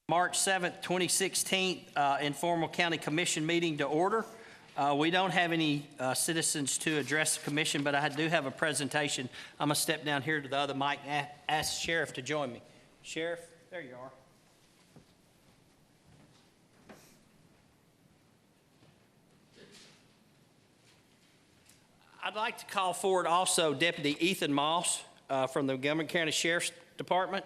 March 7th, 2016, Informal County Commission meeting to order. We don't have any citizens to address the commission, but I do have a presentation. I'm going to step down here to the other mic and ask Sheriff to join me. Sheriff, there you are. I'd like to call forward also Deputy Ethan Moss from the Montgomery County Sheriff's Department.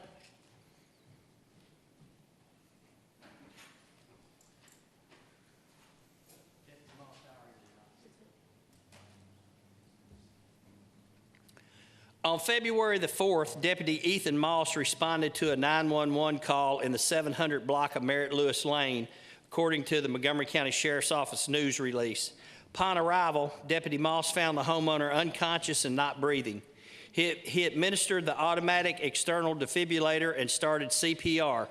On February the 4th, Deputy Ethan Moss responded to a 911 call in the 700 block of Merritt Lewis Lane, according to the Montgomery County Sheriff's Office news release. Upon arrival, Deputy Moss found the homeowner unconscious and not breathing. He administered the automatic external defibrillator and started CPR.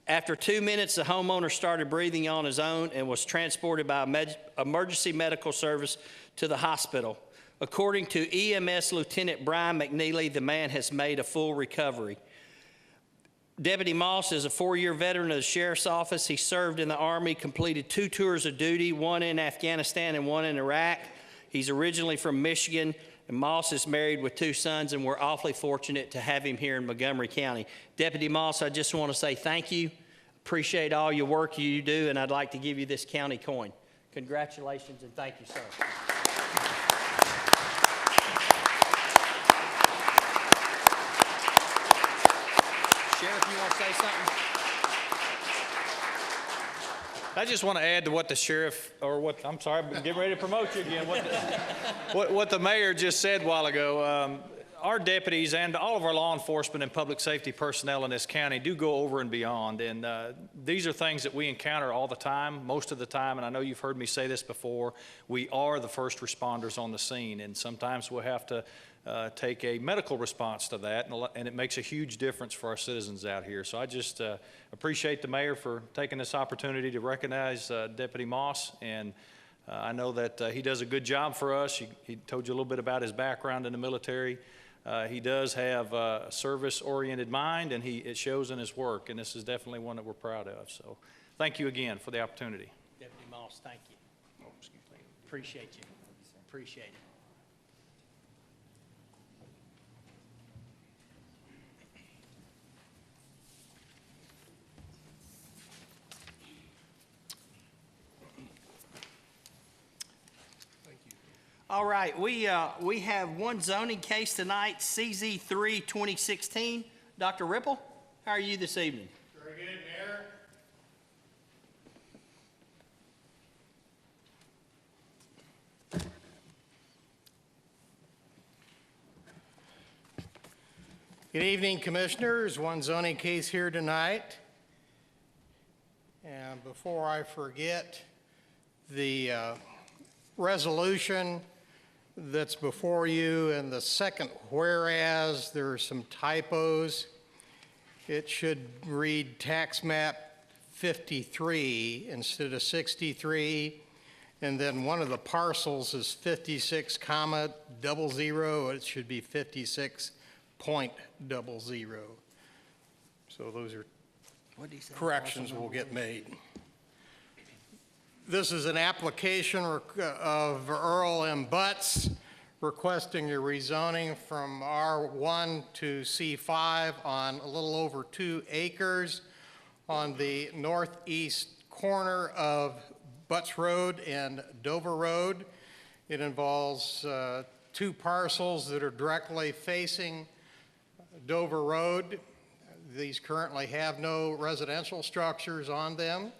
After 2 minutes, the homeowner started breathing on his own and was transported by emergency medical service to the hospital. According to EMS Lieutenant Brian McNeely, the man has made a full recovery. Deputy Moss is a 4-year veteran of the Sheriff's Office. He served in the Army, completed 2 tours of duty, one in Afghanistan and one in Iraq. He's originally from Michigan, and Moss is married with 2 sons, and we're awfully fortunate to have him here in Montgomery County. Deputy Moss, I just want to say thank you. Appreciate all your work you do, and I'd like to give you this county coin. Congratulations, and thank you, sir. Sheriff, you want to say something? I just want to add to what the sheriff, I'm sorry, I'm getting ready to promote you again. What the mayor just said a while ago. Our deputies and all of our law enforcement and public safety personnel in this county do go over and beyond. And these are things that we encounter all the time, most of the time. And I know you've heard me say this before. We are the first responders on the scene. And sometimes we'll have to take a medical response to that, and it makes a huge difference for our citizens out here. So I just appreciate the mayor for taking this opportunity to recognize Deputy Moss, and I know that he does a good job for us. He told you a little bit about his background in the military. He does have a service-oriented mind, and it shows in his work, and this is definitely one that we're proud of. So thank you again for the opportunity. Deputy Moss, thank you. Oh, excuse me. Appreciate you. Appreciate it. All right, we have one zoning case tonight, CZ3 2016. Dr. Ripple, how are you this evening? Very good, Mayor. Good evening, Commissioners. One zoning case here tonight. And before I forget, the resolution that's before you in the second whereas, there are some typos. It should read tax map 53 instead of 63, and then one of the parcels is 56,00. It should be 56.00. So those are corrections will get made. This is an application of Earl M. Butts requesting a rezoning from R1 to C5 on a little over 2 acres on the northeast corner of Butts Road and Dover Road. It involves 2 parcels that are directly facing Dover Road. These currently have no residential structures on them,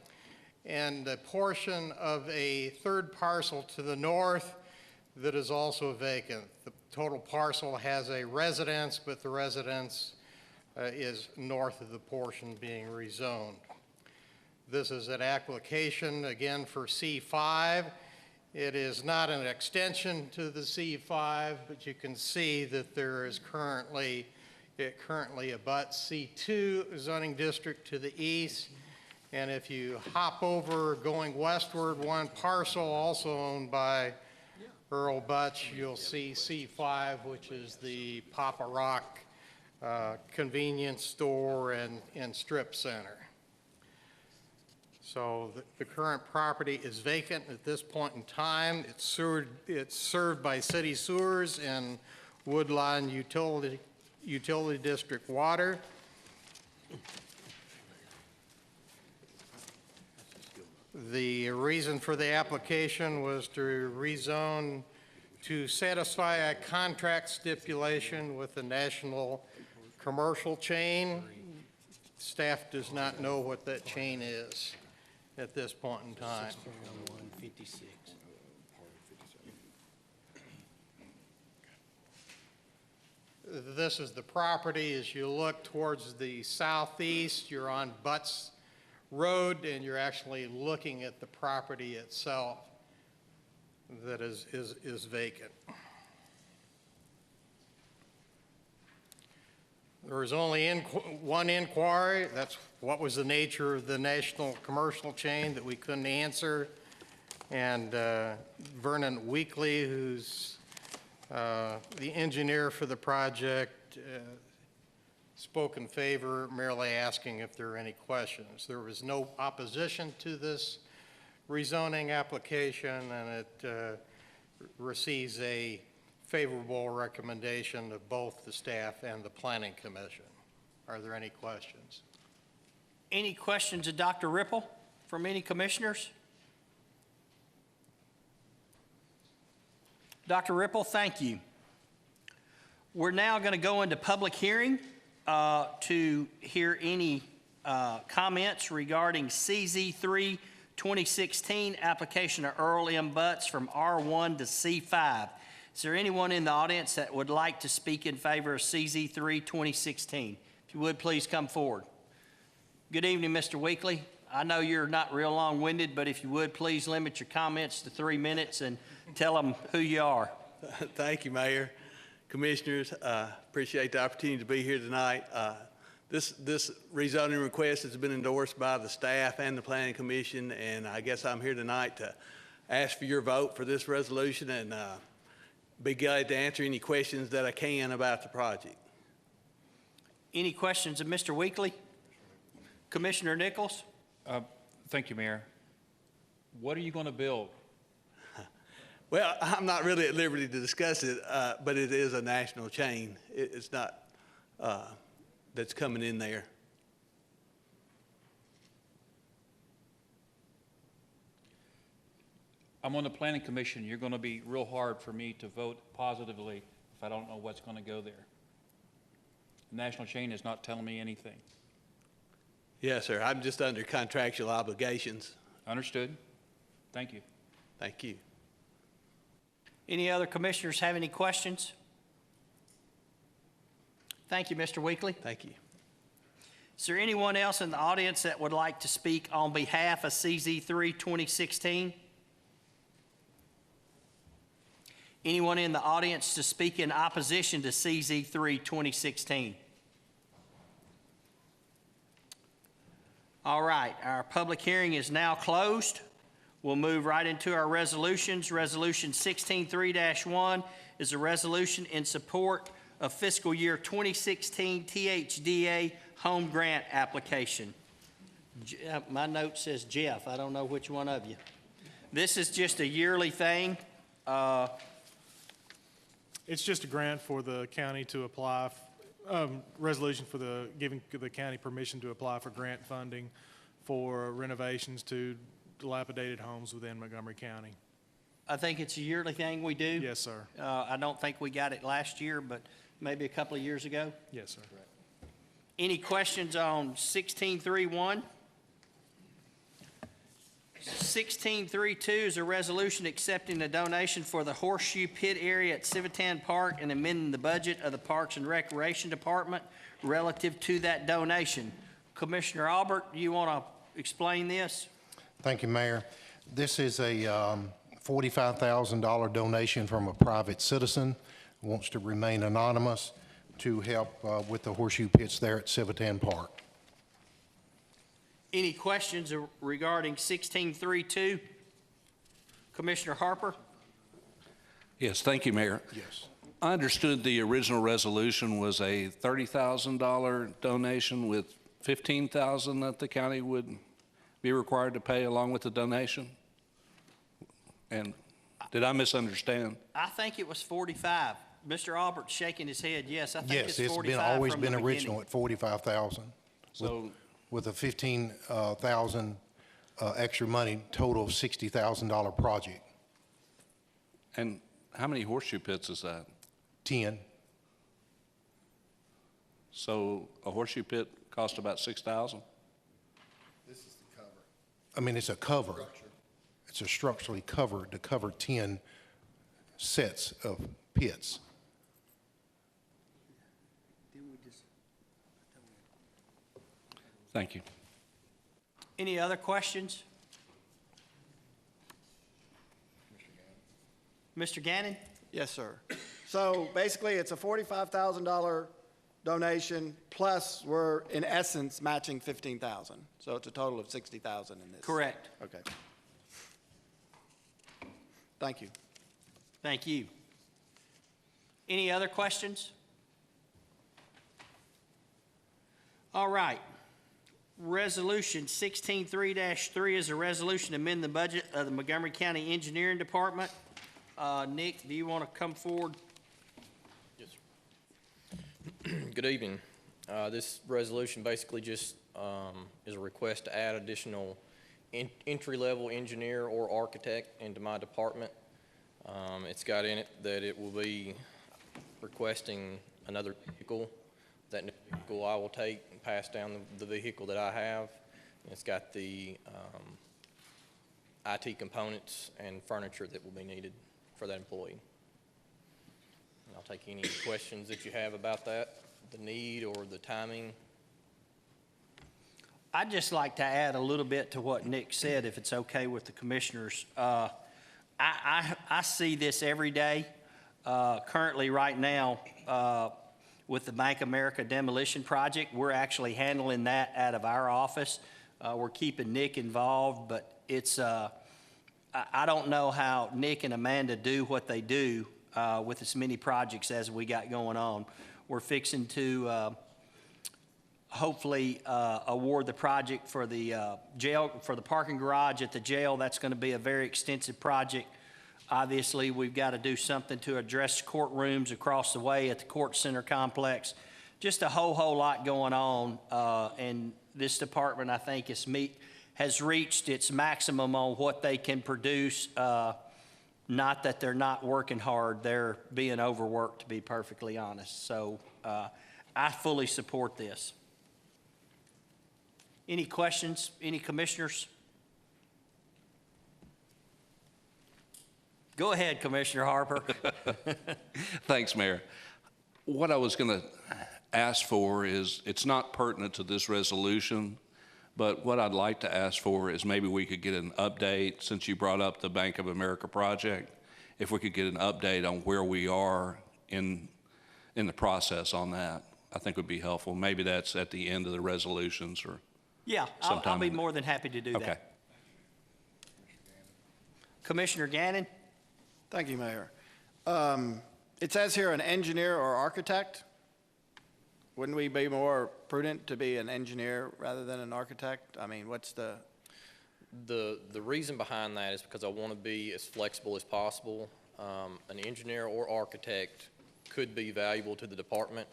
and a portion of a 3rd parcel to the north that is also vacant. The total parcel has a residence, but the residence is north of the portion being rezoned. This is an application, again, for C5. It is not an extension to the C5, but you can see that there is it currently abuts C2 zoning district to the east. And if you hop over going westward, one parcel also owned by Earl Butts, you'll see C5, which is the Papa Rock convenience store and strip center. So the current property is vacant at this point in time. It's served by city sewers and Woodline Utility District water. The reason for the application was to rezone to satisfy a contract stipulation with the national commercial chain. Staff does not know what that chain is at this point in time. This is the property. As you look towards the southeast, you're on Butts Road, and you're actually looking at the property itself that is vacant. There was only one inquiry. That's what was the nature of the national commercial chain that we couldn't answer. And Vernon Weekly, who's the engineer for the project, spoke in favor, merely asking if there are any questions. There was no opposition to this rezoning application, and it receives a favorable recommendation of both the staff and the Planning Commission. Are there any questions? Any questions of Dr. Ripple from any commissioners? Dr. Ripple, thank you. We're now going to go into public hearing to hear any comments regarding CZ3 2016 application of Earl M. Butts from R1 to C5. Is there anyone in the audience that would like to speak in favor of CZ3 2016? If you would, please come forward. Good evening, Mr. Weekly. I know you're not real long-winded, but if you would, please limit your comments to 3 minutes and tell them who you are. Thank you, Mayor, Commissioners. Appreciate the opportunity to be here tonight. This rezoning request has been endorsed by the staff and the Planning Commission, and I guess I'm here tonight to ask for your vote for this resolution and be glad to answer any questions that I can about the project. Any questions of Mr. Weekly? Commissioner Nichols? Thank you, Mayor. What are you going to build? Well, I'm not really at liberty to discuss it, but it is a national chain. It's not that's coming in there. I'm on the Planning Commission. You're going to be real hard for me to vote positively if I don't know what's going to go there. The national chain is not telling me anything. Yes, sir. I'm just under contractual obligations. Understood? Thank you. Thank you. Any other commissioners have any questions? Thank you, Mr. Weekly. Thank you. Is there anyone else in the audience that would like to speak on behalf of CZ3 2016? Anyone in the audience to speak in opposition to CZ3 2016? All right, our public hearing is now closed. We'll move right into our resolutions. Resolution 16-3-1 is a resolution in support of fiscal year 2016 THDA home grant application. My note says Jeff. I don't know which one of you. This is just a yearly thing. It's just a grant for the county to apply, resolution for giving the county permission to apply for grant funding for renovations to dilapidated homes within Montgomery County. I think it's a yearly thing we do. Yes, sir. I don't think we got it last year, but maybe a couple of years ago. Yes, sir. Any questions on 16-3-1? 16-3-2 is a resolution accepting a donation for the Horseshoe Pit area at Civitan Park and amending the budget of the Parks and Recreation Department relative to that donation. Commissioner Albert, do you want to explain this? Thank you, Mayor. This is a $45,000 donation from a private citizen who wants to remain anonymous to help with the horseshoe pits there at Civitan Park. Any questions regarding 16-3-2? Commissioner Harper? Yes, thank you, Mayor. Yes. I understood the original resolution was a $30,000 donation with $15,000 that the county would be required to pay along with the donation? And did I misunderstand? I think it was 45. Mr. Albert's shaking his head. Yes, I think Yes, it's it's 45 always from the been beginning. original at 45,000. So, With a 15,000 extra money, total of $60,000 project. and how many horseshoe pits is that? 10. So a horseshoe pit cost about 6,000? I mean, it's a cover. It's a structurally covered to cover 10 sets of pits. Thank you. Any other questions? Mr. Gannon? Yes, sir. So basically, it's a $45,000 donation, plus we're, in essence, matching 15,000. So it's a total of 60,000 in this. Correct. Okay. Thank you. Thank you. Any other questions? All right. Resolution 16-3-3 is a resolution to amend the budget of the Montgomery County Engineering Department. Nick, do you want to come forward? Yes, sir. Good evening. This resolution basically just is a request to add additional entry-level engineer or architect into my department. It's got in it that it will be requesting another vehicle. That new vehicle I will take and pass down the vehicle that I have. And it's got the IT components and furniture that will be needed for that employee. And I'll take any questions that you have about that, the need or the timing. I'd just like to add a little bit to what Nick said, if it's okay with the commissioners. I see this every day. Currently, right now, with the Bank of America demolition project, we're actually handling that out of our office. We're keeping Nick involved, but it's, I don't know how Nick and Amanda do what they do with as many projects as we got going on. We're fixing to hopefully award the project for the jail, for the parking garage at the jail. That's going to be a very extensive project. Obviously, we've got to do something to address courtrooms across the way at the court center complex. Just a whole lot going on, and this department, I think, has reached its maximum on what they can produce. Not that they're not working hard, they're being overworked, to be perfectly honest. So I fully support this. Any questions? Any commissioners? Go ahead, Commissioner Harper. Thanks, Mayor. What I was going to ask for is, it's not pertinent to this resolution, but what I'd like to ask for is maybe we could get an update, since you brought up the Bank of America project, if we could get an update on where we are in the process on that, I think would be helpful. Maybe that's at the end of the resolutions or Yeah, I'll sometime be in- more than happy to do Okay. that. Commissioner Gannon? Thank you, Mayor. It says here an engineer or architect. Wouldn't we be more prudent to be an engineer rather than an architect? I mean, what's the... The reason behind that is because I want to be as flexible as possible. An engineer or architect could be valuable to the department.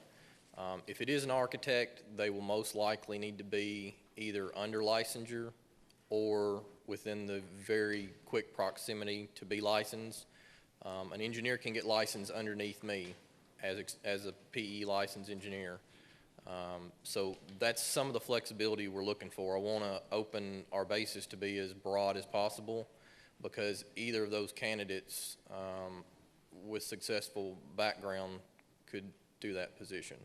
If it is an architect, they will most likely need to be either under licensure or within the very quick proximity to be licensed. An engineer can get licensed underneath me as a PE licensed engineer. So that's some of the flexibility we're looking for. I want to open our bases to be as broad as possible, because either of those candidates with successful background could do that position.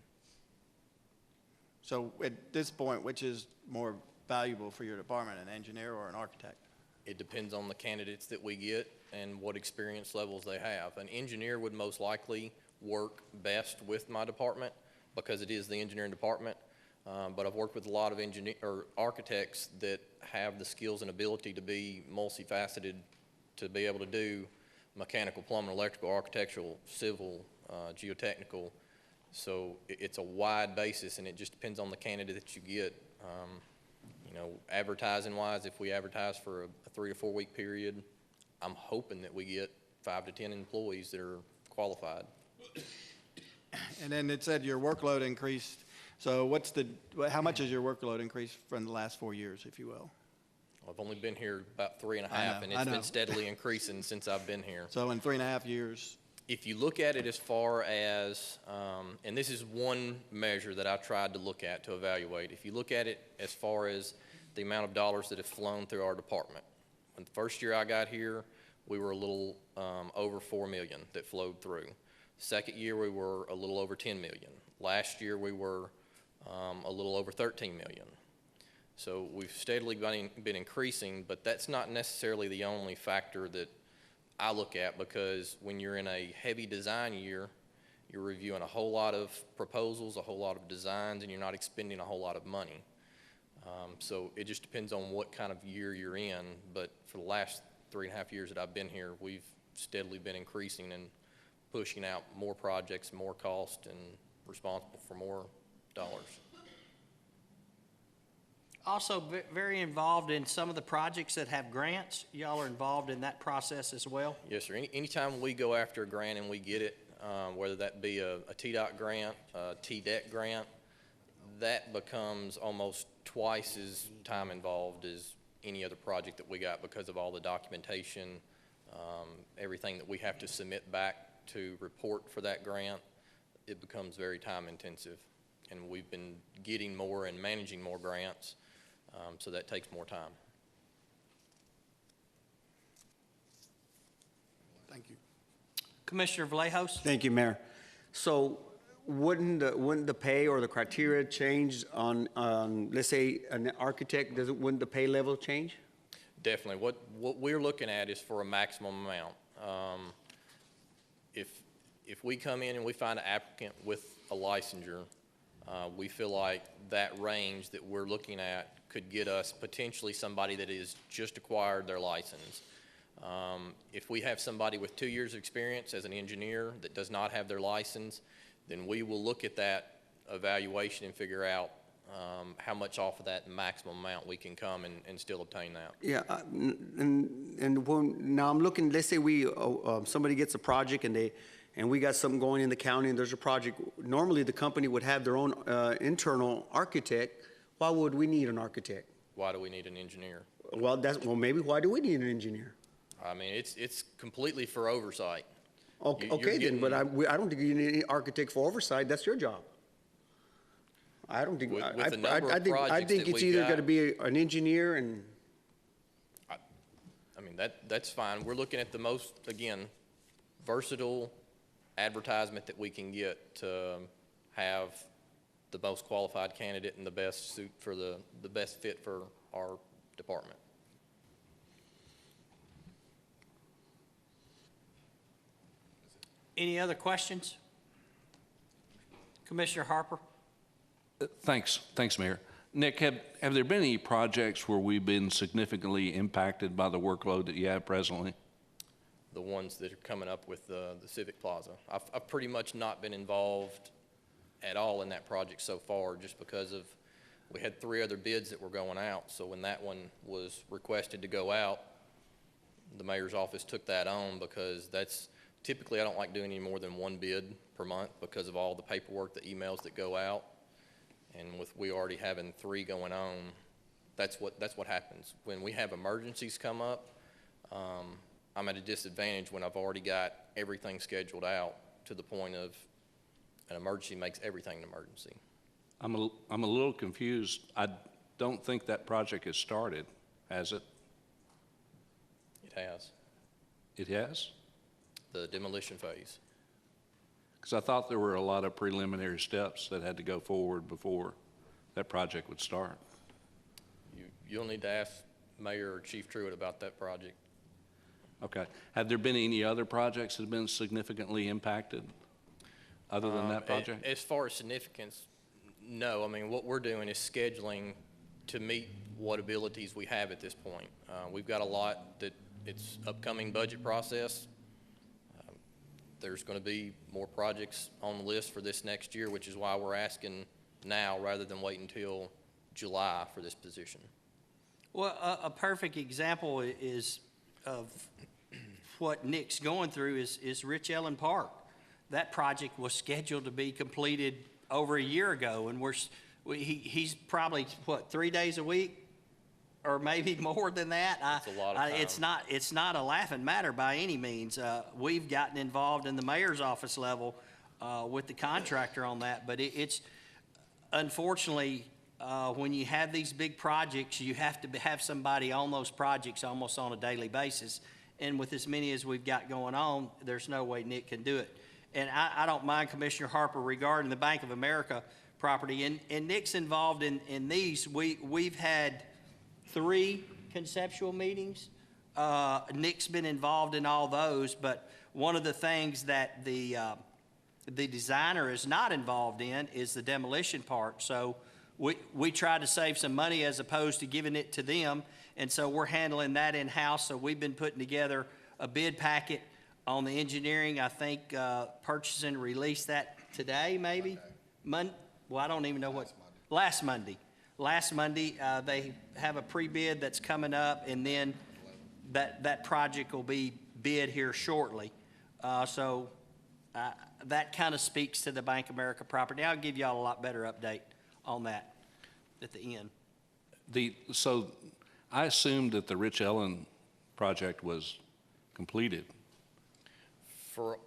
So at this point, which is more valuable for your department, an engineer or an architect? It depends on the candidates that we get and what experience levels they have. An engineer would most likely work best with my department because it is the engineering department. But I've worked with a lot of architects that have the skills and ability to be multifaceted, to be able to do mechanical, plumbing, electrical, architectural, civil, geotechnical. So it's a wide basis, and it just depends on the candidate that you get. You know, advertising wise, if we advertise for a 3 to 4 week period, I'm hoping that we get 5 to 10 employees that are qualified. And then it said your workload increased. So how much has your workload increased from the last 4 years, if you will? I've only been here about 3 and a I half, know, and I it's know. been steadily increasing since I've been here. So in 3.5 years, If you look at it as far as, and this is one measure that I tried to look at to evaluate. If you look at it as far as the amount of dollars that have flown through our department. When the first year I got here, we were a little over 4 million that flowed through. Second year, we were a little over 10 million. Last year, we were a little over 13 million. So we've steadily been increasing, but that's not necessarily the only factor that I look at, because when you're in a heavy design year, you're reviewing a whole lot of proposals, a whole lot of designs, and you're not expending a whole lot of money. So it just depends on what kind of year you're in, but for the last 3.5 years that I've been here, we've steadily been increasing and pushing out more projects, more cost, and responsible for more dollars. Also, very involved in some of the projects that have grants. Y'all are involved in that process as well? Yes, sir. Anytime we go after a grant and we get it, whether that be a TDOT grant, a TDEC grant, that becomes almost twice as time involved as any other project that we got, because of all the documentation, everything that we have to submit back to report for that grant. It becomes very time intensive, and we've been getting more and managing more grants, so that takes more time. thank you. Commissioner Vallejos? Thank you, Mayor. So wouldn't the pay or the criteria change on, let's say, an architect, wouldn't the pay level change? Definitely. What we're looking at is for a maximum amount. If we come in and we find an applicant with a licensure, we feel like that range that we're looking at could get us potentially somebody that is just acquired their license. If we have somebody with 2 years of experience as an engineer that does not have their license, then we will look at that evaluation and figure out how much off of that maximum amount we can come and still obtain that. Yeah, now I'm looking, let's say somebody gets a project and we got something going in the county and there's a project. Normally, the company would have their own internal architect. Why would we need an architect? Why do we need an engineer? Well, maybe why do we need an engineer? I mean, it's completely for oversight. Okay, then, but I don't think you need any architect for oversight. That's your job. I don't think, With the I number of think projects that it's we've either got- going to be an engineer and, I mean, that's fine. We're looking at the most, again, versatile advertisement that we can get to have the most qualified candidate and the best suit for the best fit for our department. Any other questions? Commissioner Harper? Thanks, Mayor. Nick, have there been any projects where we've been significantly impacted by the workload that you have presently? The ones that are coming up with the Civic Plaza. I've pretty much not been involved at all in that project so far, just because of, we had 3 other bids that were going out. So when that one was requested to go out, the mayor's office took that on, because that's, typically I don't like doing any more than 1 bid per month because of all the paperwork, the emails that go out. And with we already having 3 going on, that's what happens. When we have emergencies come up, I'm at a disadvantage when I've already got everything scheduled out, to the point of an emergency makes everything an emergency. I'm a little confused. I don't think that project has started, has it? It has, It has? the demolition phase. Because I thought there were a lot of preliminary steps that had to go forward before that project would start. You'll need to ask Mayor or Chief Truitt about that project. Okay. Have there been any other projects that have been significantly impacted other than that project? As far as significance, no. I mean, what we're doing is scheduling to meet what abilities we have at this point. We've got a lot that it's upcoming budget process. There's going to be more projects on the list for this next year, which is why we're asking now rather than wait until July for this position. Well, a perfect example is of what Nick's going through is Rich Ellen Park. That project was scheduled to be completed over a year ago, and he's probably, what, 3 days a week? Or maybe more than that. It's a lot of time. It's not a laughing matter by any means. We've gotten involved in the mayor's office level with the contractor on that, but it's unfortunately, when you have these big projects, you have to have somebody on those projects almost on a daily basis. And with as many as we've got going on, there's no way Nick can do it. And I don't mind Commissioner Harper regarding the Bank of America property. And Nick's involved in these. We've had 3 conceptual meetings. Nick's been involved in all those, but one of the things that the designer is not involved in is the demolition part. So we try to save some money as opposed to giving it to them, and so we're handling that in-house. So we've been putting together a bid packet on the engineering. I think purchasing released that today, maybe? Well, I don't even know what. Last Monday. Last Monday, they have a pre-bid that's coming up, and then that project will be bid here shortly. So that kind of speaks to the Bank of America property. I'll give y'all a lot better update on that at the end. So I assumed that the Rich Ellen project was completed. For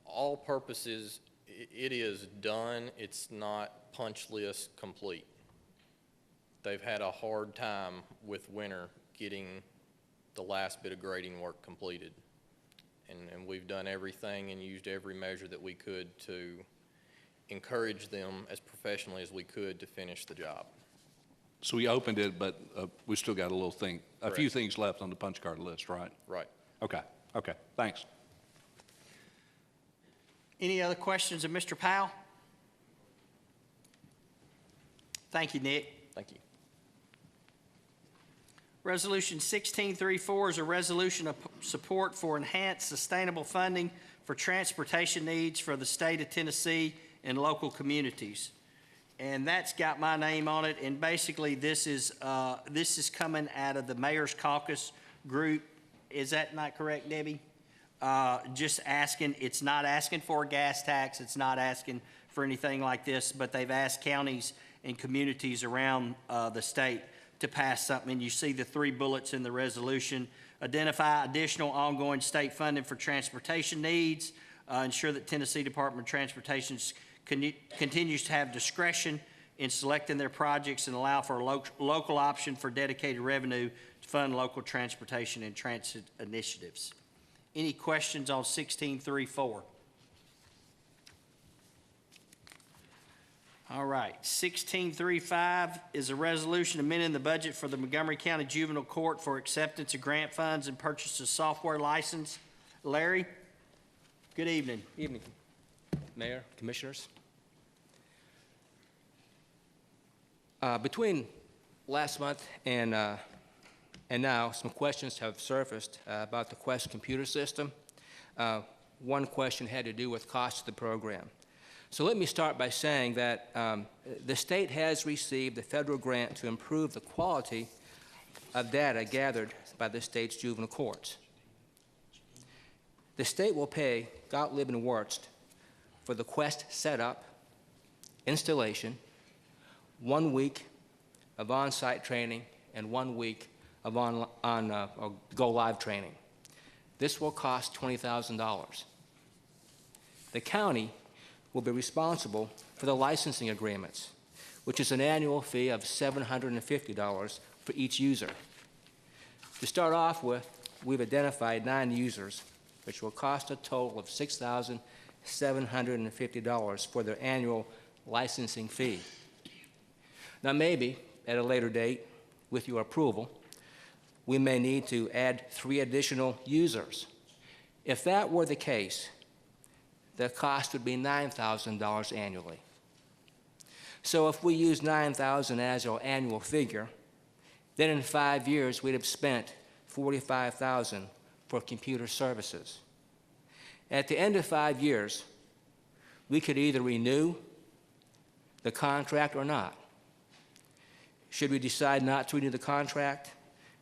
all purposes, it is done. It's not punch list complete. They've had a hard time with winter getting the last bit of grading work completed. And we've done everything and used every measure that we could to encourage them as professionally as we could to finish the job. So we opened it, but we still got a few Correct. things left on the punch card list, right? Right. Okay, thanks. Any other questions of Mr. Powell? Thank you, Nick. Thank you. Resolution 1634 is a resolution of support for enhanced sustainable funding for transportation needs for the state of Tennessee and local communities. And that's got my name on it. And basically, this is coming out of the Mayor's Caucus group. Is that not correct, Debbie? Just asking, it's not asking for a gas tax. It's not asking for anything like this, but they've asked counties and communities around the state to pass something. And you see the 3 bullets in the resolution. Identify additional ongoing state funding for transportation needs. Ensure that Tennessee Department of Transportation continues to have discretion in selecting their projects and allow for a local option for dedicated revenue to fund local transportation and transit initiatives. Any questions on 1634? All right, 1635 is a resolution amending the budget for the Montgomery County Juvenile Court for acceptance of grant funds and purchase of software license. Larry, good evening. Evening, Mayor, Commissioners. Between last month and now, some questions have surfaced about the Quest computer system. One question had to do with cost of the program. So let me start by saying that the state has received a federal grant to improve the quality of data gathered by the state's juvenile courts. The state will pay Gottlieb and Wirtz for the Quest setup, installation, 1 week of on-site training, and 1 week of go-live training. This will cost $20,000. The county will be responsible for the licensing agreements, which is an annual fee of $750 for each user. To start off with, we've identified 9 users, which will cost a total of $6,750 for their annual licensing fee. Now, maybe at a later date, with your approval, we may need to add 3 additional users. If that were the case, the cost would be $9,000 annually. So if we use $9,000 as our annual figure, then in 5 years, we'd have spent $45,000 for computer services. At the end of 5 years, we could either renew the contract or not. Should we decide not to renew the contract,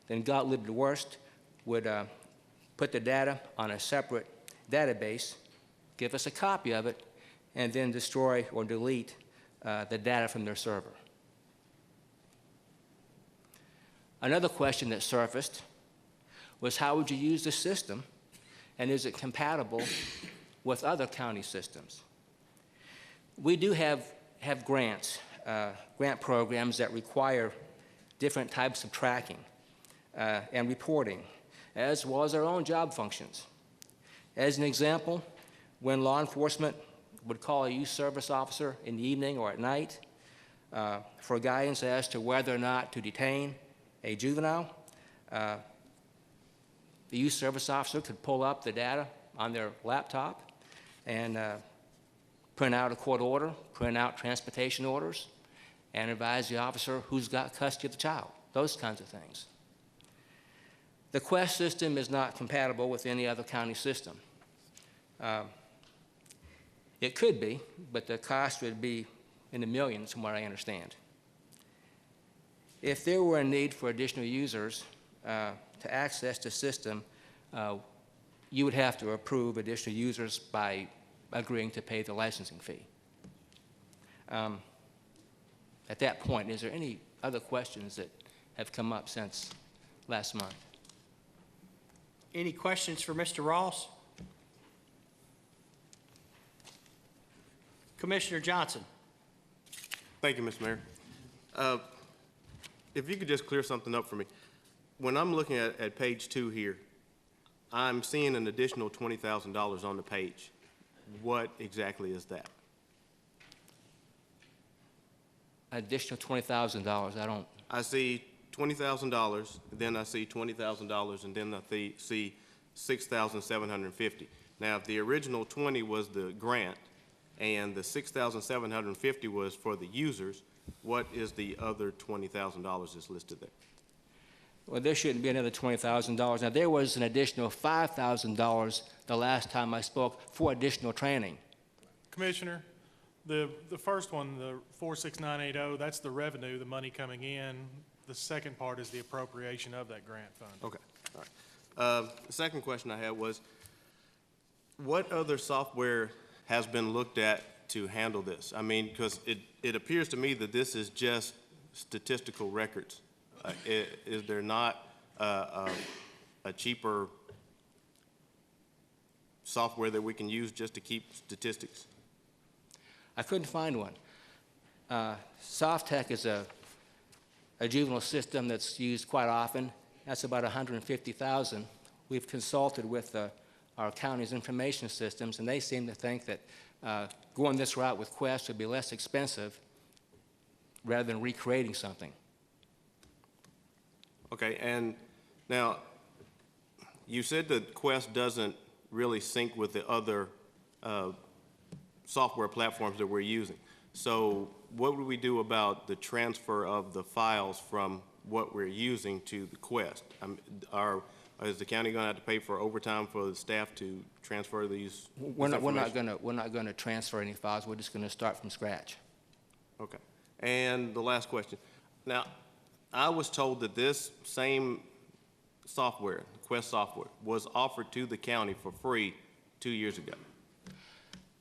then Gottlieb the Worst would put the data on a separate database, give us a copy of it, and then destroy or delete the data from their server. Another question that surfaced was how would you use the system, and is it compatible with other county systems? We do have grants, grant programs that require different types of tracking and reporting, as well as our own job functions. As an example, when law enforcement would call a youth service officer in the evening or at night for guidance as to whether or not to detain a juvenile, the youth service officer could pull up the data on their laptop and print out a court order, print out transportation orders, and advise the officer who's got custody of the child, those kinds of things. The Quest system is not compatible with any other county system. It could be, but the cost would be in the millions from what I understand. If there were a need for additional users to access the system, you would have to approve additional users by agreeing to pay the licensing fee. At that point, is there any other questions that have come up since last month? Any questions for Mr. Ross? Commissioner Johnson. Thank you, Mr. Mayor. If you could just clear something up for me. When I'm looking at page 2 here, I'm seeing an additional $20,000 on the page. What exactly is that? Additional $20,000, I don't. I see $20,000, then I see $20,000, and then I see $6,750. Now, if the original 20 was the grant, and the $6,750 was for the users, what is the other $20,000 that's listed there? Well, there shouldn't be another $20,000. Now, there was an additional $5,000 the last time I spoke for additional training. Commissioner, the first one, the 46980, that's the revenue, the money coming in. The second part is the appropriation of that grant fund. Okay, all right. The second question I had was, what other software has been looked at to handle this? I mean, because it appears to me that this is just statistical records. Is there not a cheaper software that we can use just to keep statistics? I couldn't find one. SoftTech is a juvenile system that's used quite often. That's about $150,000. We've consulted with our county's information systems, and they seem to think that going this route with Quest would be less expensive rather than recreating something. Okay, and now, you said that Quest doesn't really sync with the other software platforms that we're using. So what would we do about the transfer of the files from what we're using to the Quest? Is the county going to have to pay for overtime for the staff to transfer these? We're not going to transfer any files. We're just going to start from scratch. Okay. And the last question. Now, I was told that this same software, Quest software, was offered to the county for free 2 years ago.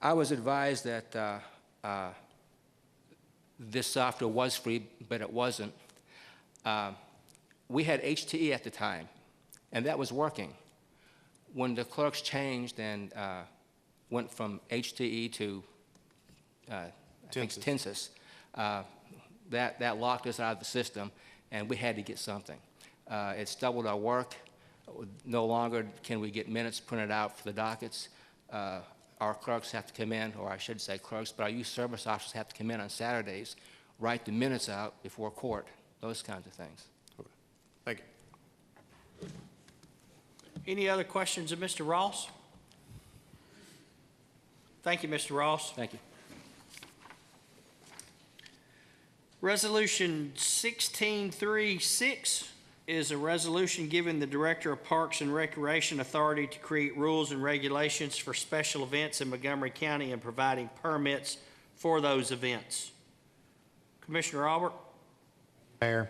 I was advised that this software was free, but it wasn't. We had HTE at the time, and that was working. When the clerks changed and went from HTE to I think it's Tensis, that locked us out of the system, and we had to get something. It's doubled our work. No longer can we get minutes printed out for the dockets. Our clerks have to come in, or I should say clerks, but our youth service officers have to come in on Saturdays, write the minutes out before court, those kinds of things. Okay. Thank you. Any other questions of Mr. Ross? Thank you, Mr. Ross. Thank you. Resolution 1636 is a resolution giving the Director of Parks and Recreation authority to create rules and regulations for special events in Montgomery County and providing permits for those events. Commissioner Albert? Mayor,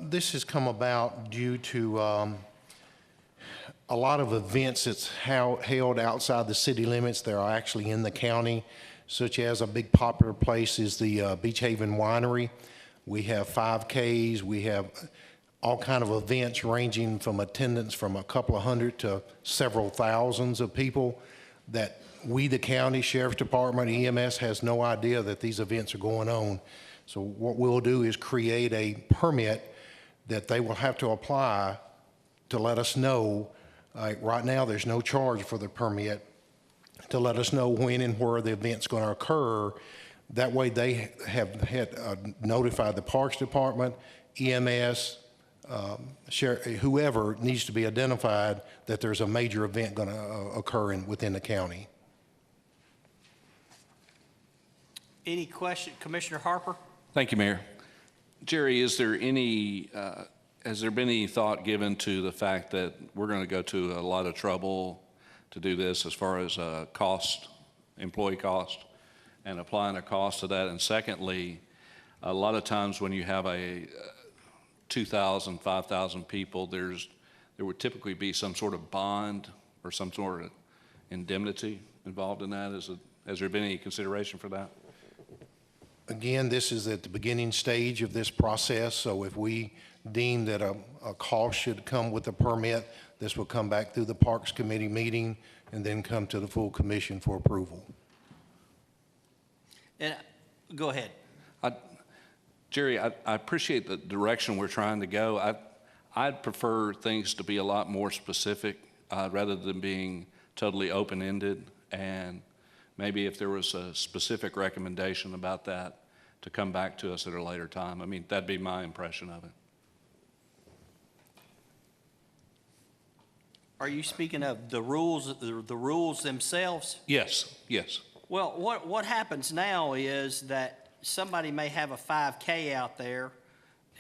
this has come about due to a lot of events that's held outside the city limits that are actually in the county, such as a big popular place is the Beach Haven Winery. We have 5Ks, we have all kind of events ranging from attendance from a couple of hundred to several thousands of people that we, the county, Sheriff's Department, EMS, has no idea that these events are going on. So what we'll do is create a permit that they will have to apply to let us know. Right now, there's no charge for the permit, to let us know when and where the event's going to occur. That way they have notified the Parks Department, EMS, whoever needs to be identified that there's a major event going to occur within the county. Any question, Commissioner Harper? Thank you, Mayor. Jerry, is there any, has there been any thought given to the fact that we're going to go to a lot of trouble to do this as far as cost, employee cost, and applying a cost to that? And secondly, a lot of times when you have a 2,000, 5,000 people, there would typically be some sort of bond or some sort of indemnity involved in that. Has there been any consideration for that? Again, this is at the beginning stage of this process, so if we deem that a cost should come with the permit, this will come back through the Parks Committee meeting and then come to the full commission for approval. And go ahead. Jerry, I appreciate the direction we're trying to go. I'd prefer things to be a lot more specific rather than being totally open-ended, and maybe if there was a specific recommendation about that to come back to us at a later time. I mean, that'd be my impression of it. Are you speaking of the rules themselves? Yes, yes. Well, what happens now is that somebody may have a 5K out there,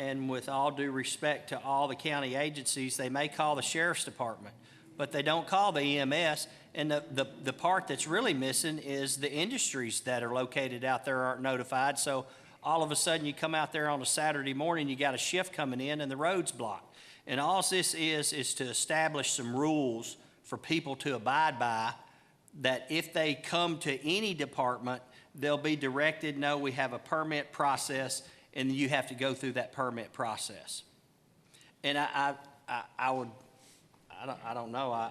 and with all due respect to all the county agencies, they may call the Sheriff's Department, but they don't call the EMS. And the part that's really missing is the industries that are located out there aren't notified. So all of a sudden you come out there on a Saturday morning, you got a shift coming in and the road's blocked. And all this is to establish some rules for people to abide by, that if they come to any department, they'll be directed, no, we have a permit process, and you have to go through that permit process. And I don't know,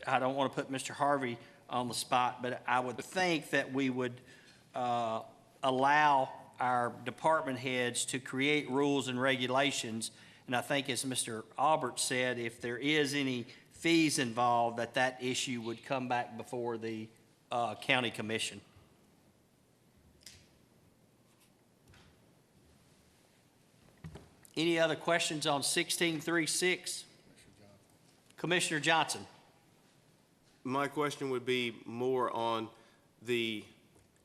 I don't want to put Mr. Harvey on the spot, but I would think that we would allow our department heads to create rules and regulations. And I think, as Mr. Albert said, if there is any fees involved, that issue would come back before the county commission. Any other questions on 1636? Commissioner Johnson. My question would be more on the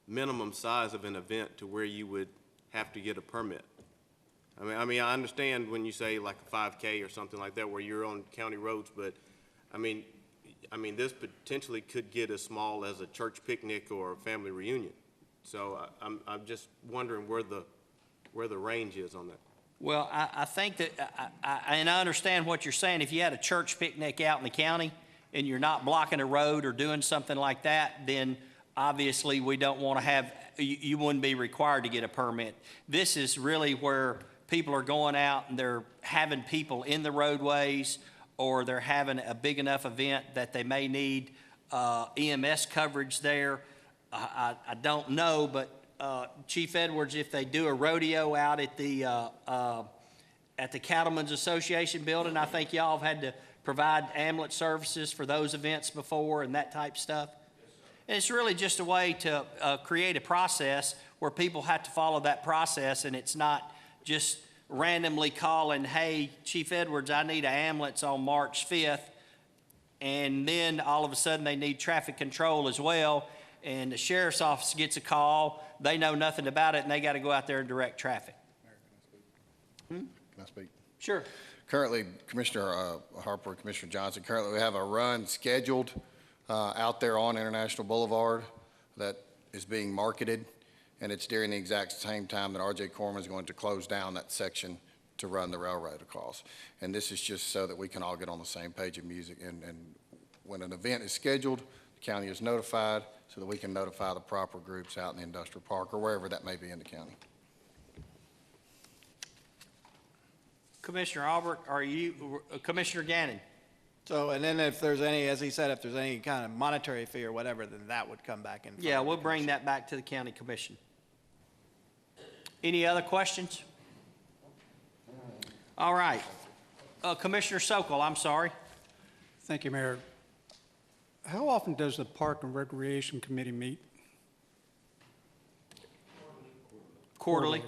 minimum size of an event to where you would have to get a permit. I mean, I understand when you say like a 5K or something like that where you're on county roads, but I mean, this potentially could get as small as a church picnic or a family reunion. So I'm just wondering where the range is on that. Well, I think that, and I understand what you're saying. If you had a church picnic out in the county and you're not blocking a road or doing something like that, then obviously we don't want to have, you wouldn't be required to get a permit. This is really where people are going out and they're having people in the roadways, or they're having a big enough event that they may need EMS coverage there. I don't know, but Chief Edwards, if they do a rodeo out at the Cattlemen's Association building, I think y'all have had to provide ambulance services for those events before and that type stuff. And it's really just a way to create a process where people have to follow that process, and it's not just randomly calling, hey, Chief Edwards, I need an ambulance on March 5th, and then all of a sudden they need traffic control as well, and the sheriff's office gets a call, they know nothing about it, and they got to go out there and direct traffic. Can I speak? Sure. Currently, Commissioner Harper, Commissioner Johnson, currently we have a run scheduled out there on International Boulevard that is being marketed. and it's during the exact same time that R.J. Corman is going to close down that section to run the railroad across. And this is just so that we can all get on the same page of music. And when an event is scheduled, the county is notified so that we can notify the proper groups out in the industrial park or wherever that may be in the county. Commissioner Albert, Commissioner Gannon? So, and then if there's any, as he said, if there's any kind of monetary fee or whatever, then that would come back in. front Yeah, of the we'll bring commission. that back to the county commission. Any other questions? All right. Commissioner Sokol, I'm sorry. Thank you, Mayor. How often does the Park and Recreation Committee meet? Quarterly.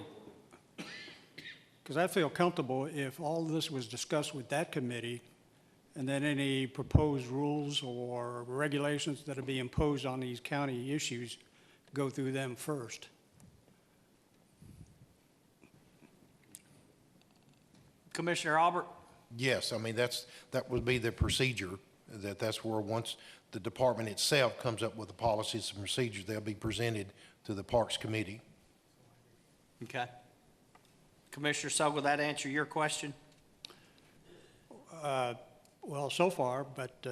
Because I feel comfortable if all this was discussed with that committee, and then any proposed rules or regulations that are being imposed on these county issues go through them first. Commissioner Albert? Yes, I mean, that would be the procedure, that's where once the department itself comes up with the policies and procedures, they'll be presented to the Parks Committee. Okay. Commissioner Sokol, that answer your question? Well, so far, but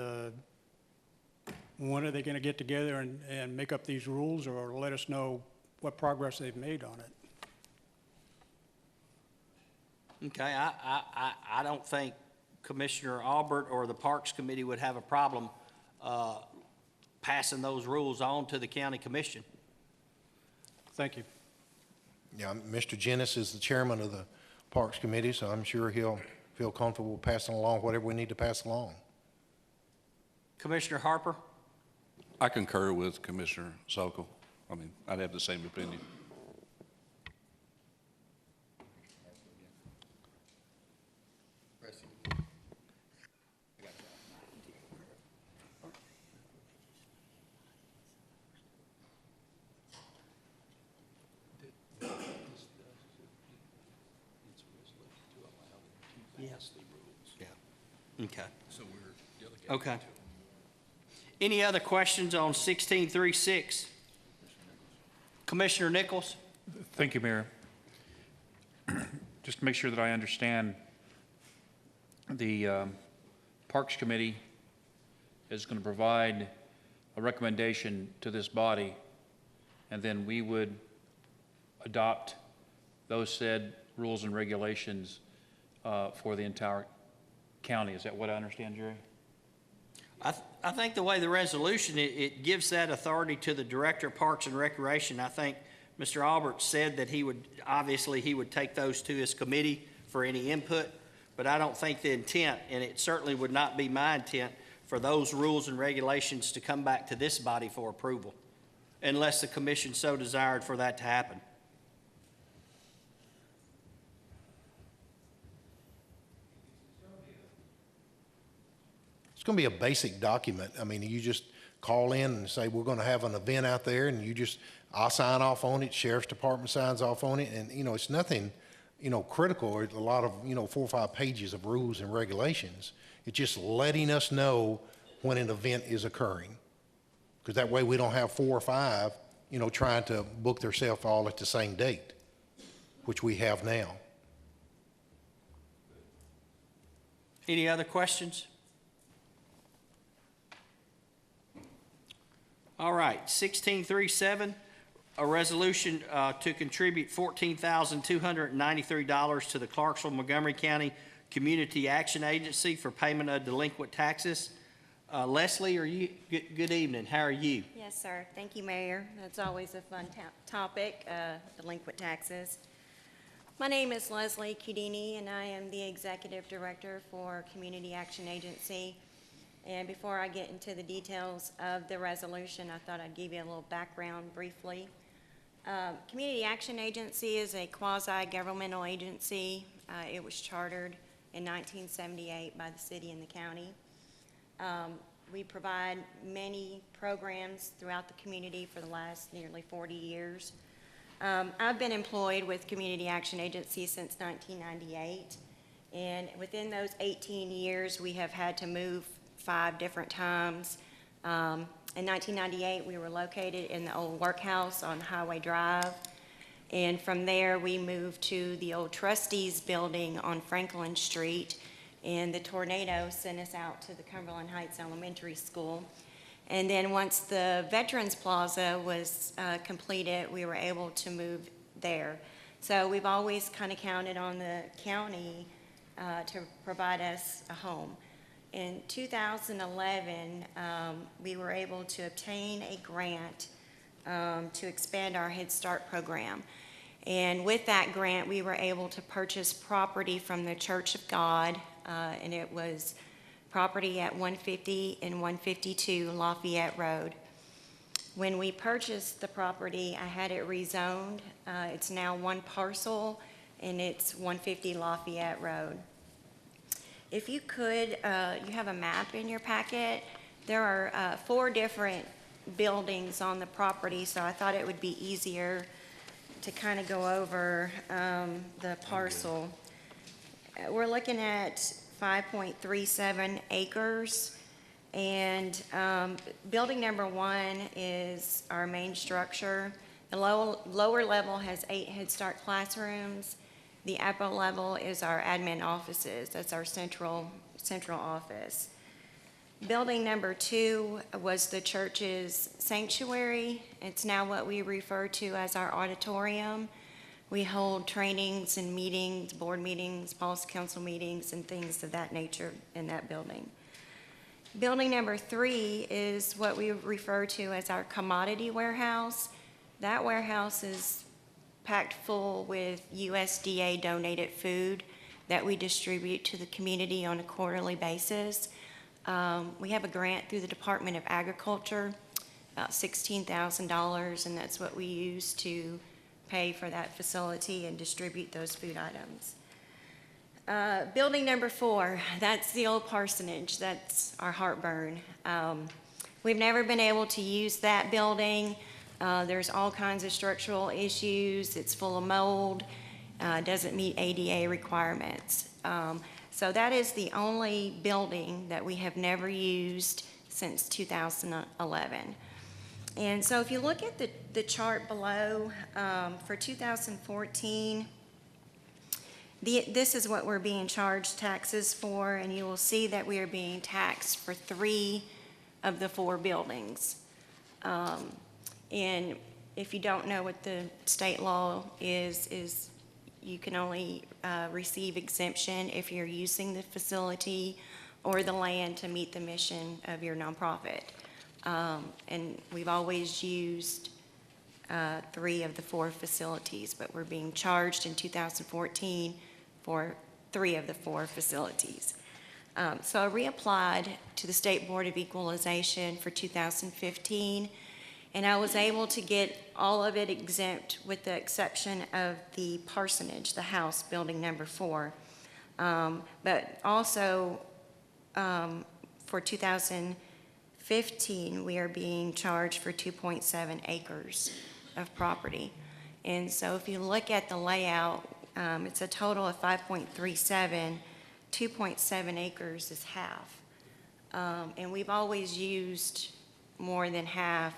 when are they going to get together and make up these rules or let us know what progress they've made on it? Okay, I don't think Commissioner Albert or the Parks Committee would have a problem passing those rules on to the county commission. Thank you. Yeah, Mr. Jennis is the chairman of the Parks Committee, so I'm sure he'll feel comfortable passing along whatever we need to pass along. Commissioner Harper? I concur with Commissioner Sokol. I mean, I'd have the same opinion. Yes. Yeah. Okay. So we're delegating. Okay. Any other questions on 1636? Commissioner Nichols? Thank you, Mayor. Just to make sure that I understand, the Parks Committee is going to provide a recommendation to this body, and then we would adopt those said rules and regulations for the entire county. Is that what I understand, Jerry? I think the way the resolution, it gives that authority to the Director of Parks and Recreation. I think Mr. Albert said that he would take those to his committee for any input, but I don't think the intent, and it certainly would not be my intent, for those rules and regulations to come back to this body for approval, unless the commission so desired for that to happen. It's going to be a basic document. I mean, you just call in and say, we're going to have an event out there, and I'll sign off on it, Sheriff's Department signs off on it, and, it's nothing, critical, or a lot of, 4 or 5 pages of rules and regulations. It's just letting us know when an event is occurring, because that way we don't have 4 or 5, trying to book themselves all at the same date, which we have now. Any other questions? All right, 1637, a resolution to contribute $14,293 to the Clarksville Montgomery County Community Action Agency for payment of delinquent taxes. Leslie, good evening. How are you? Yes, sir. Thank you, Mayor. That's always a fun topic, delinquent taxes. My name is Leslie Cudini, and I am the Executive Director for Community Action Agency. And before I get into the details of the resolution, I thought I'd give you a little background briefly. Community Action Agency is a quasi-governmental agency. It was chartered in 1978 by the city and the county. We provide many programs throughout the community for the last nearly 40 years. I've been employed with Community Action Agency since 1998, and within those 18 years, we have had to move 5 different times In 1998, we were located in the old workhouse on Highway Drive. And from there, we moved to the old trustees building on Franklin Street. And the tornado sent us out to the Cumberland Heights Elementary School. And then once the Veterans Plaza was completed, we were able to move there. So we've always kind of counted on the county to provide us a home. In 2011, we were able to obtain a grant to expand our Head Start program. And with that grant, we were able to purchase property from the Church of God, and it was property at 150 and 152 Lafayette Road. When we purchased the property, I had it rezoned. It's now one parcel, and it's 150 Lafayette Road. If you could, you have a map in your packet. There are 4 different buildings on the property, so I thought it would be easier to kind of go over the parcel. We're looking at 5.37 acres, and building number 1 is our main structure. The lower level has 8 Head Start classrooms. The upper level is our admin offices. That's our central office. Building number 2 was the church's sanctuary. It's now what we refer to as our auditorium. We hold trainings and meetings, board meetings, policy council meetings, and things of that nature in that building. Building number 3 is what we refer to as our commodity warehouse. That warehouse is packed full with USDA donated food that we distribute to the community on a quarterly basis. We have a grant through the Department of Agriculture, about $16,000, and that's what we use to pay for that facility and distribute those food items. Building number 4, that's the old parsonage. That's our heartburn. We've never been able to use that building. There's all kinds of structural issues. It's full of mold, doesn't meet ADA requirements. So that is the only building that we have never used since 2011. And so if you look at the chart below, for 2014, this is what we're being charged taxes for, and you will see that we are being taxed for 3 of the 4 buildings. And if you don't know what the state law is you can only receive exemption if you're using the facility or the land to meet the mission of your nonprofit. And we've always used 3 of the 4 facilities, but we're being charged in 2014 for 3 of the 4 facilities. So I reapplied to the State Board of Equalization for 2015, and I was able to get all of it exempt with the exception of the parsonage, the house, building number 4. But also for 2015, we are being charged for 2.7 acres of property. And so if you look at the layout, it's a total of 5.37. 2.7 acres is half. And we've always used more than half.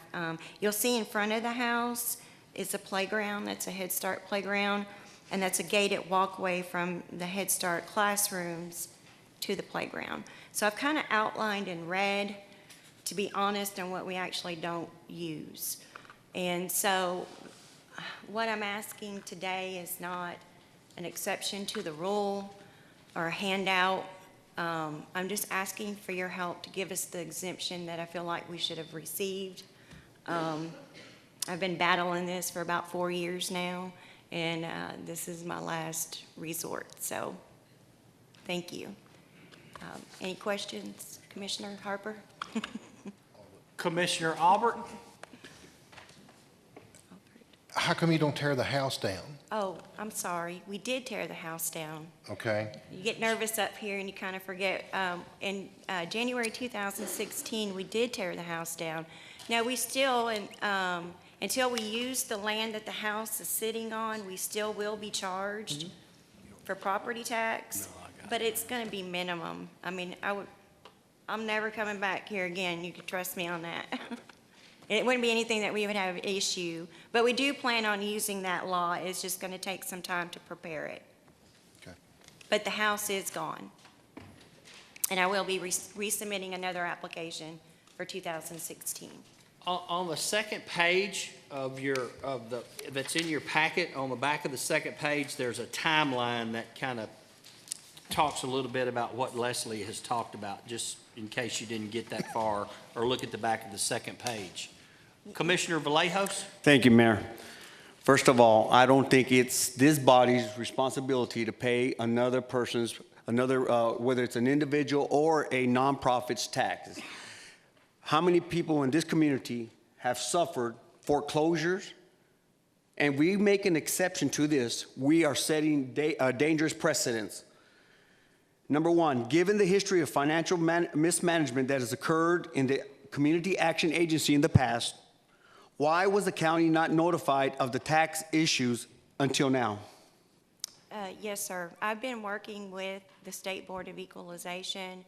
You'll see in front of the house is a playground. That's a Head Start playground, and that's a gated walkway from the Head Start classrooms to the playground. So I've kind of outlined in red, to be honest, on what we actually don't use. And so what I'm asking today is not an exception to the rule or a handout. I'm just asking for your help to give us the exemption that I feel like we should have received. I've been battling this for about 4 years now, and this is my last resort. So thank you. Any questions, Commissioner Harper? Commissioner Albert? How come you don't tear the house down? Oh, I'm sorry. We did tear the house down. Okay. You get nervous up here and you kind of forget. In January 2016, we did tear the house down. Now, we still, until we use the land that the house is sitting on, we still will be charged for property tax, but it's going to be minimum. I mean, I'm never coming back here again. You can trust me on that. It wouldn't be anything that we would have issue, but we do plan on using that law. It's just going to take some time to prepare it. Okay. But the house is gone. And I will be resubmitting another application for 2016. On the second page that's in your packet, on the back of the second page, there's a timeline that kind of talks a little bit about what Leslie has talked about, just in case you didn't get that far or look at the back of the second page. Commissioner Vallejos? Thank you, Mayor. First of all, I don't think it's this body's responsibility to pay another person's, whether it's an individual or a nonprofit's taxes. How many people in this community have suffered foreclosures? And we make an exception to this, we are setting dangerous precedents. Number one, given the history of financial mismanagement that has occurred in the Community Action Agency in the past, why was the county not notified of the tax issues until now? Yes, sir. I've been working with the State Board of Equalization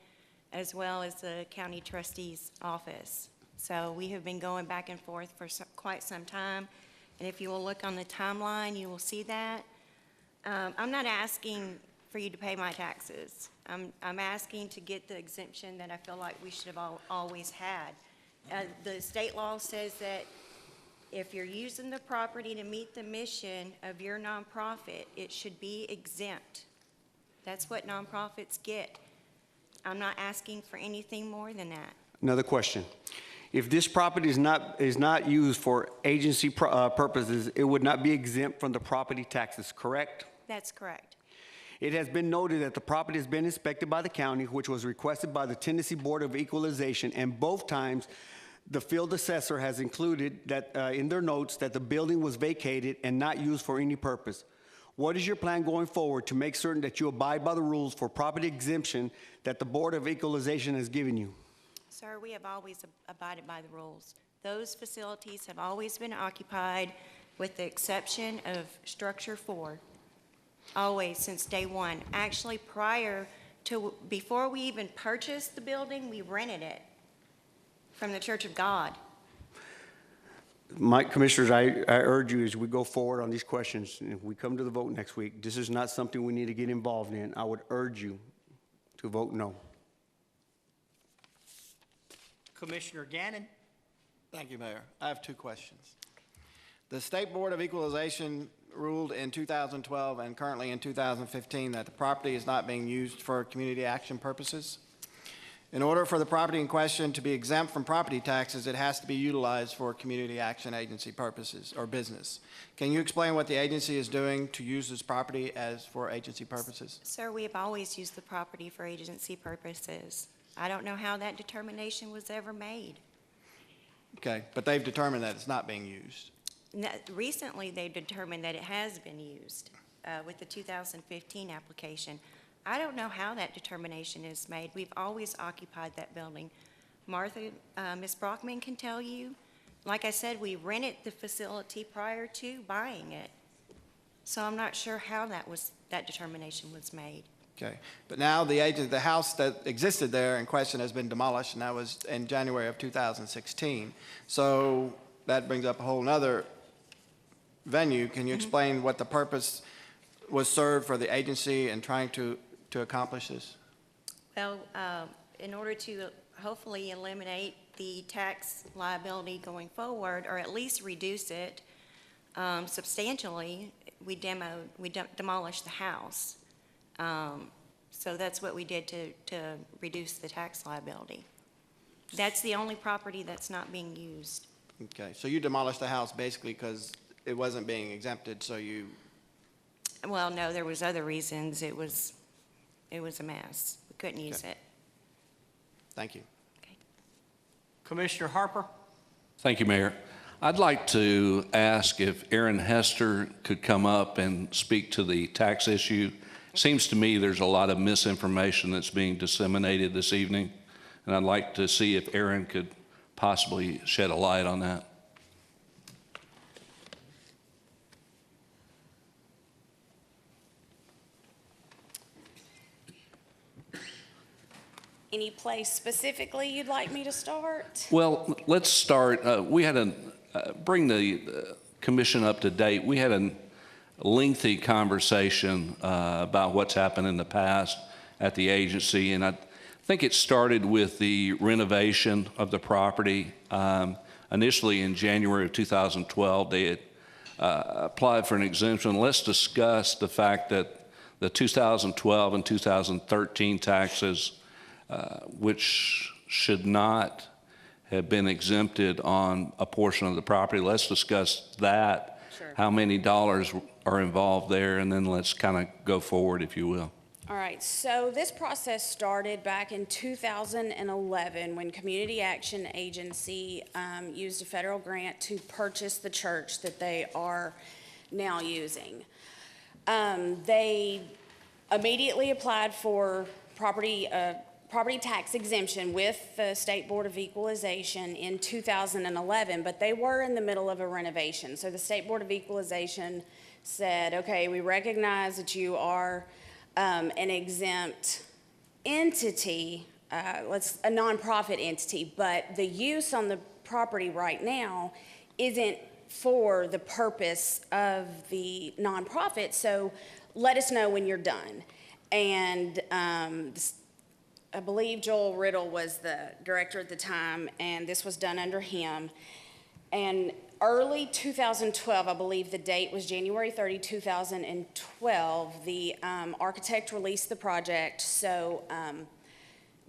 as well as the county trustee's office. So we have been going back and forth for quite some time. And if you will look on the timeline, you will see that. I'm not asking for you to pay my taxes. I'm asking to get the exemption that I feel like we should have always had. The state law says that if you're using the property to meet the mission of your nonprofit, it should be exempt. That's what nonprofits get. I'm not asking for anything more than that. Another question. If this property is not used for agency purposes, it would not be exempt from the property taxes, correct? That's correct. It has been noted that the property has been inspected by the county, which was requested by the Tennessee Board of Equalization, and both times the field assessor has included that in their notes that the building was vacated and not used for any purpose. What is your plan going forward to make certain that you abide by the rules for property exemption that the Board of Equalization has given you? Sir, we have always abided by the rules. Those facilities have always been occupied with the exception of Structure 4. Always, since day one. Actually, before we even purchased the building, we rented it from the Church of God. Mike, Commissioners, I urge you as we go forward on these questions, and if we come to the vote next week, this is not something we need to get involved in. I would urge you to vote no. Commissioner Gannon? Thank you, Mayor. I have two questions. The State Board of Equalization ruled in 2012 and currently in 2015 that the property is not being used for community action purposes. In order for the property in question to be exempt from property taxes, it has to be utilized for community action agency purposes or business. Can you explain what the agency is doing to use this property as for agency purposes? Sir, we have always used the property for agency purposes. I don't know how that determination was ever made. Okay, but they've determined that it's not being used. Recently, they've determined that it has been used with the 2015 application. I don't know how that determination is made. We've always occupied that building. Martha, Ms. Brockman can tell you. Like I said, we rented the facility prior to buying it. So I'm not sure how that determination was made. Okay, but now the house that existed there in question has been demolished, and that was in January of 2016. So that brings up a whole nother venue. Can you explain what the purpose was served for the agency in trying to accomplish this? Well, in order to hopefully eliminate the tax liability going forward, or at least reduce it substantially, we demolished the house. So that's what we did to reduce the tax liability. That's the only property that's not being used. Okay, so you demolished the house basically because it wasn't being exempted, so you... Well, no, there was other reasons. It was a mess. We couldn't use it. Thank you. Okay. Commissioner Harper? Thank you, Mayor. I'd like to ask if Aaron Hester could come up and speak to the tax issue. Seems to me there's a lot of misinformation that's being disseminated this evening, and I'd like to see if Aaron could possibly shed a light on that. any place specifically you'd like me to start? Well, let's start. We had bring the commission up to date. We had a lengthy conversation about what's happened in the past at the agency, and I think it started with the renovation of the property. Initially in January of 2012, they had applied for an exemption. Let's discuss the fact that the 2012 and 2013 taxes, which should not have been exempted on a portion of the property. Let's discuss that, how many dollars are involved there, and then let's kind of go forward, if you will. All right, so this process started back in 2011 when Community Action Agency used a federal grant to purchase the church that they are now using. They immediately applied for property tax exemption with the State Board of Equalization in 2011, but they were in the middle of a renovation. So the State Board of Equalization said, okay, we recognize that you are an exempt entity, a nonprofit entity, but the use on the property right now isn't for the purpose of the nonprofit, so let us know when you're done. And I believe Joel Riddle was the director at the time, and this was done under him. And early 2012, I believe the date was January 30, 2012, the architect released the project, so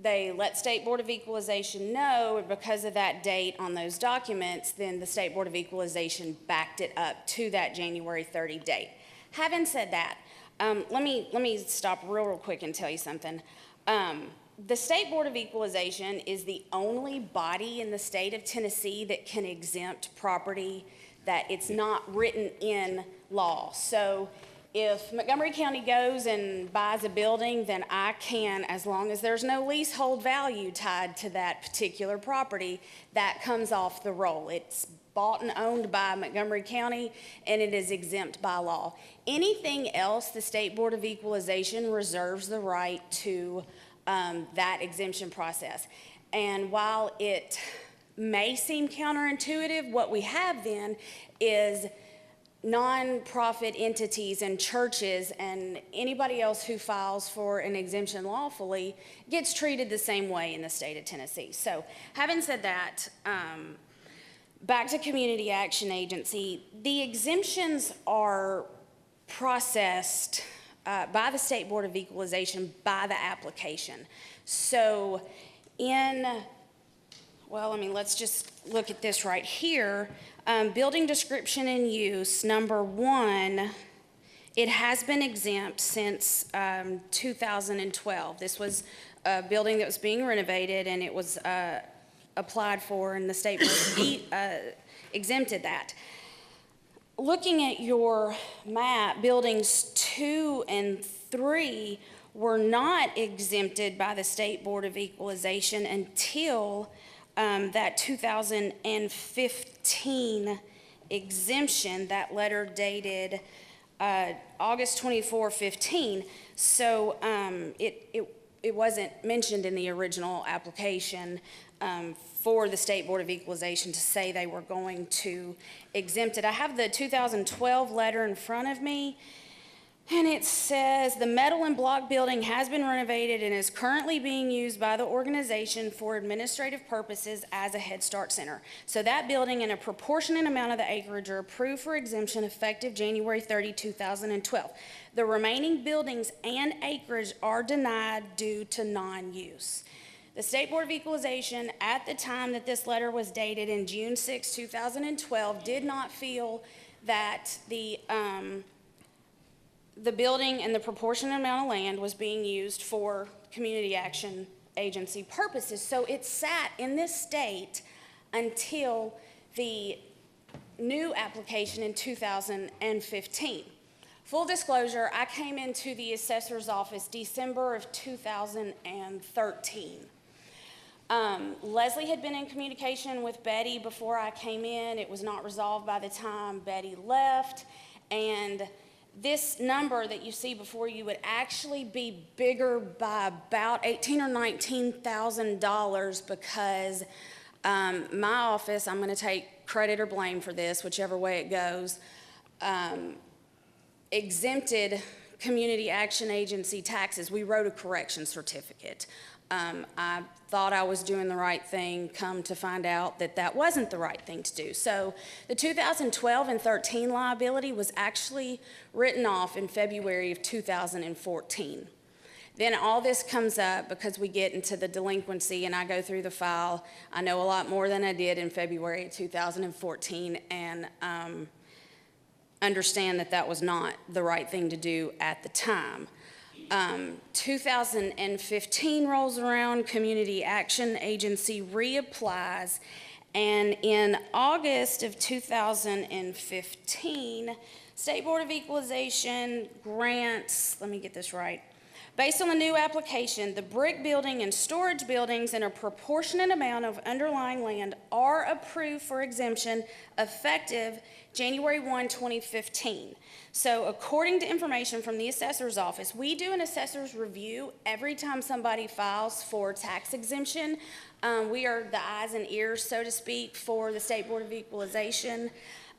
they let State Board of Equalization know, and because of that date on those documents, then the State Board of Equalization backed it up to that January 30 date. Having said that, let me stop real quick and tell you something. The State Board of Equalization is the only body in the state of Tennessee that can exempt property that it's not written in law. So if Montgomery County goes and buys a building, then I can, as long as there's no leasehold value tied to that particular property, that comes off the roll. It's bought and owned by Montgomery County, and it is exempt by law. Anything else, the State Board of Equalization reserves the right to that exemption process. And while it may seem counterintuitive, what we have then is nonprofit entities and churches and anybody else who files for an exemption lawfully gets treated the same way in the state of Tennessee. So having said that, back to Community Action Agency, the exemptions are processed by the State Board of Equalization by the application. So let's just look at this right here. Building description and use, number 1, it has been exempt since 2012. This was a building that was being renovated, and it was applied for, and the State Board exempted that. Looking at your map, buildings 2 and 3 were not exempted by the State Board of Equalization until that 2015 exemption, that letter dated August 24, 15. So it wasn't mentioned in the original application for the State Board of Equalization to say they were going to exempt it. I have the 2012 letter in front of me, and it says, the metal and block building has been renovated and is currently being used by the organization for administrative purposes as a Head Start center. So that building and a proportionate amount of the acreage are approved for exemption effective January 30, 2012. The remaining buildings and acreage are denied due to non-use. The State Board of Equalization, at the time that this letter was dated in June 6, 2012, did not feel that the building and the proportionate amount of land was being used for Community Action Agency purposes. So it sat in this state until the new application in 2015. Full disclosure, I came into the assessor's office December of 2013. Leslie had been in communication with Betty before I came in. It was not resolved by the time Betty left, and this number that you see before you would actually be bigger by about $18,000 or $19,000 because my office, I'm going to take credit or blame for this, whichever way it goes, exempted Community Action Agency taxes. We wrote a correction certificate. I thought I was doing the right thing, come to find out that that wasn't the right thing to do. So the 2012 and 13 liability was actually written off in February of 2014. Then all this comes up because we get into the delinquency and I go through the file. I know a lot more than I did in February of 2014 and understand that that was not the right thing to do at the time. 2015 rolls around, Community Action Agency reapplies, and in August of 2015, State Board of Equalization grants, let me get this right, based on the new application, the brick building and storage buildings in a proportionate amount of underlying land are approved for exemption effective January 1, 2015. So according to information from the assessor's office, we do an assessor's review every time somebody files for tax exemption. We are the eyes and ears, so to speak, for the State Board of Equalization.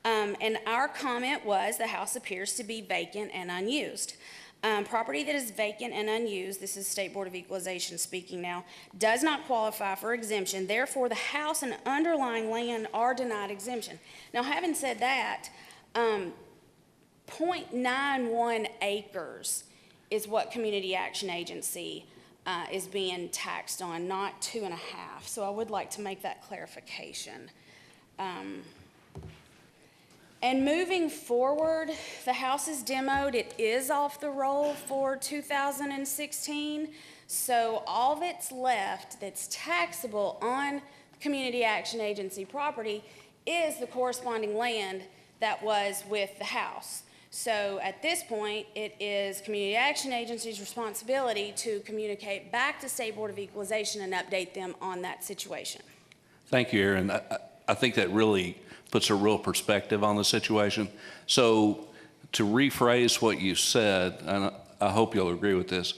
And our comment was the house appears to be vacant and unused. Property that is vacant and unused, this is State Board of Equalization speaking now, does not qualify for exemption. Therefore, the house and underlying land are denied exemption. Now, having said that, 0.91 acres is what Community Action Agency is being taxed on, not 2.5. So I would like to make that clarification. And moving forward, the house is demoed. It is off the roll for 2016. So all that's left that's taxable on Community Action Agency property is the corresponding land that was with the house. So at this point, it is Community Action Agency's responsibility to communicate back to State Board of Equalization and update them on that situation. Thank you, Aaron. I think that really puts a real perspective on the situation. So to rephrase what you said, and I hope you'll agree with this,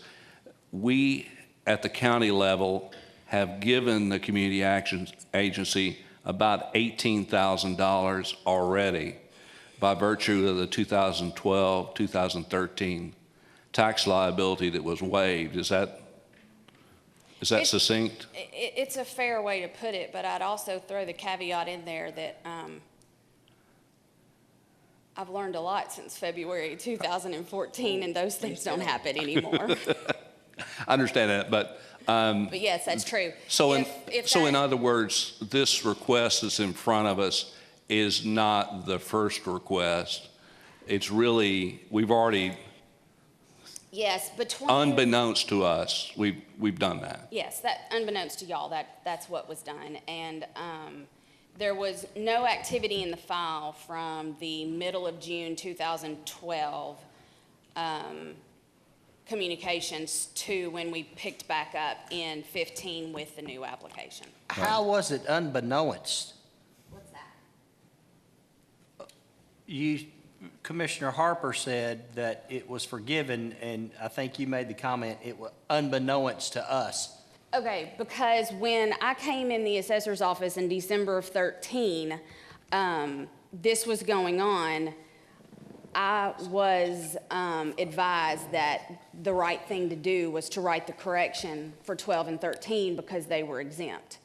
we at the county level have given the Community Action Agency about $18,000 already by virtue of the 2012, 2013 tax liability that was waived. Is that succinct? It's a fair way to put it, but I'd also throw the caveat in there that I've learned a lot since February 2014, and those things don't happen anymore. I understand that, but yes, that's true. So in other words, this request that's in front of us is not the first request. It's really, we've already, yes, between unbeknownst to us, we've done that. Yes, that unbeknownst to y'all, that's what was done, and there was no activity in the file from the middle of June 2012 communications to when we picked back up in 15 with the new application. How was it unbeknownst? What's that? Commissioner Harper said that it was forgiven, and I think you made the comment it was unbeknownst to us. Okay, because when I came in the assessor's office in December of 13, this was going on, I was advised that the right thing to do was to write the correction for 12 and 13 because they were exempt,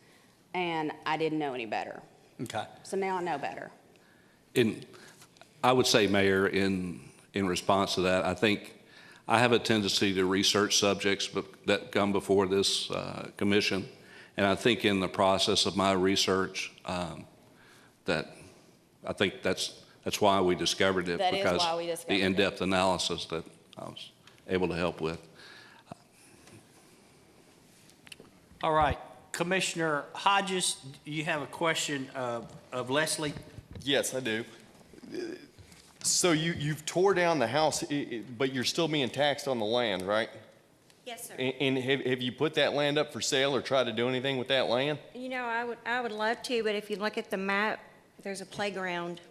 and I didn't know any better. Okay. So now I know better. I would say, Mayor, in response to that, I think I have a tendency to research subjects that come before this commission, and I think in the process of my research, that I think that's why we discovered it. That is because why we discovered the in-depth analysis that I was able to help with. All right, Commissioner Hodges, you have a question of Leslie? Yes, I do. So you've tore down the house, but you're still being taxed on the land, right? Yes, sir. And have you put that land up for sale or tried to do anything with that land? You know, I would love to, but if you look at the map, there's a playground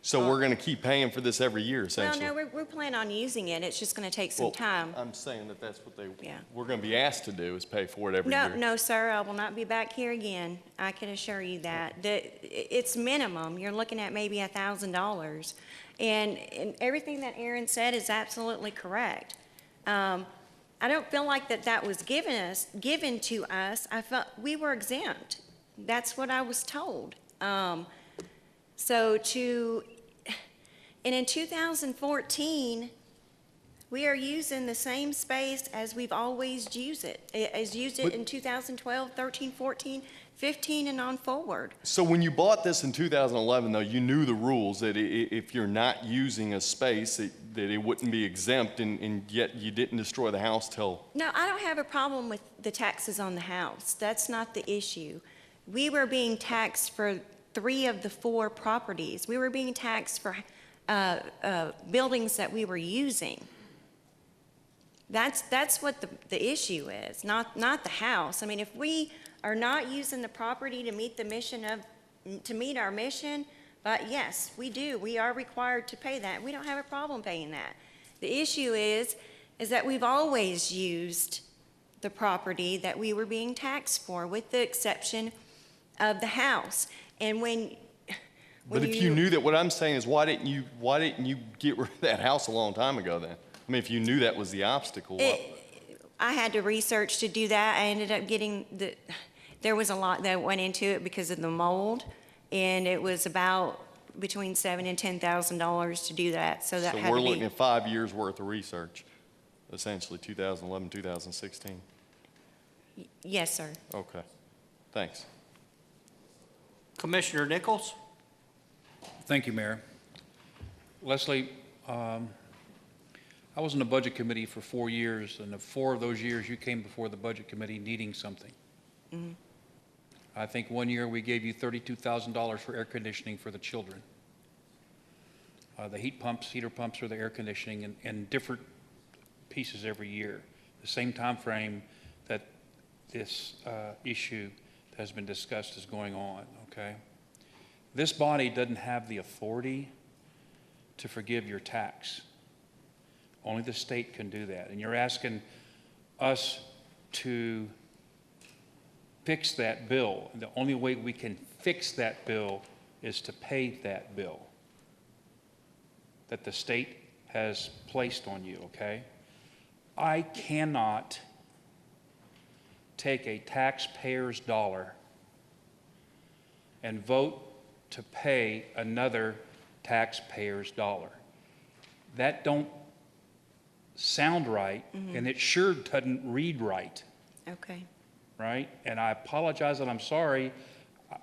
So we're going to keep paying for this every year, Well, essentially? no, we're planning on using it. It's just going to take some Well, time. I'm saying that that's what Yeah. we're going to be asked to do, is pay for it every No, year. no, sir, I will not be back here again. I can assure you that. It's minimum. You're looking at maybe $1,000. And everything that Aaron said is absolutely correct. I don't feel like that was given to us. I felt we were exempt. That's what I was told. And in 2014, we are using the same space as we've always used it. In 2012, 13, 14, 15, and on forward. So when you bought this in 2011, though, you knew the rules, that if you're not using a space, that it wouldn't be exempt, and yet you didn't destroy the house till... No, I don't have a problem with the taxes on the house. That's not the issue. We were being taxed for 3 of the 4 properties. We were being taxed for buildings that we were using. That's what the issue is, not the house. I mean, if we are not using the property to meet our mission, but yes, we do. We are required to pay that. We don't have a problem paying that. The issue is that we've always used the property that we were being taxed for, with the exception of the house. And But if you knew that, what I'm saying is, why didn't you get rid of that house a long time ago then? I mean, if you knew that was the obstacle. I had to research to do that. I ended up getting there was a lot that went into it because of the mold, and it was about between $7,000 and $10,000 to do that. So that had we're to be. looking at 5 years worth of research, essentially 2011, 2016. Yes, sir. Okay, thanks. Commissioner Nichols? Thank you, Mayor. Leslie, I was in the Budget Committee for 4 years, and 4 of those years you came before the Budget Committee needing something. Mm-hmm. I think one year we gave you $32,000 for air conditioning for the children. The heater pumps for the air conditioning, and different pieces every year. The same time frame that this issue that has been discussed is going on, okay? This body doesn't have the authority to forgive your tax. Only the state can do that. And you're asking us to fix that bill. And the only way we can fix that bill is to pay that bill that the state has placed on you, okay? I cannot take a taxpayer's dollar and vote to pay another taxpayer's dollar. That don't sound right, and it sure doesn't read right, Okay. right? And I apologize and I'm sorry.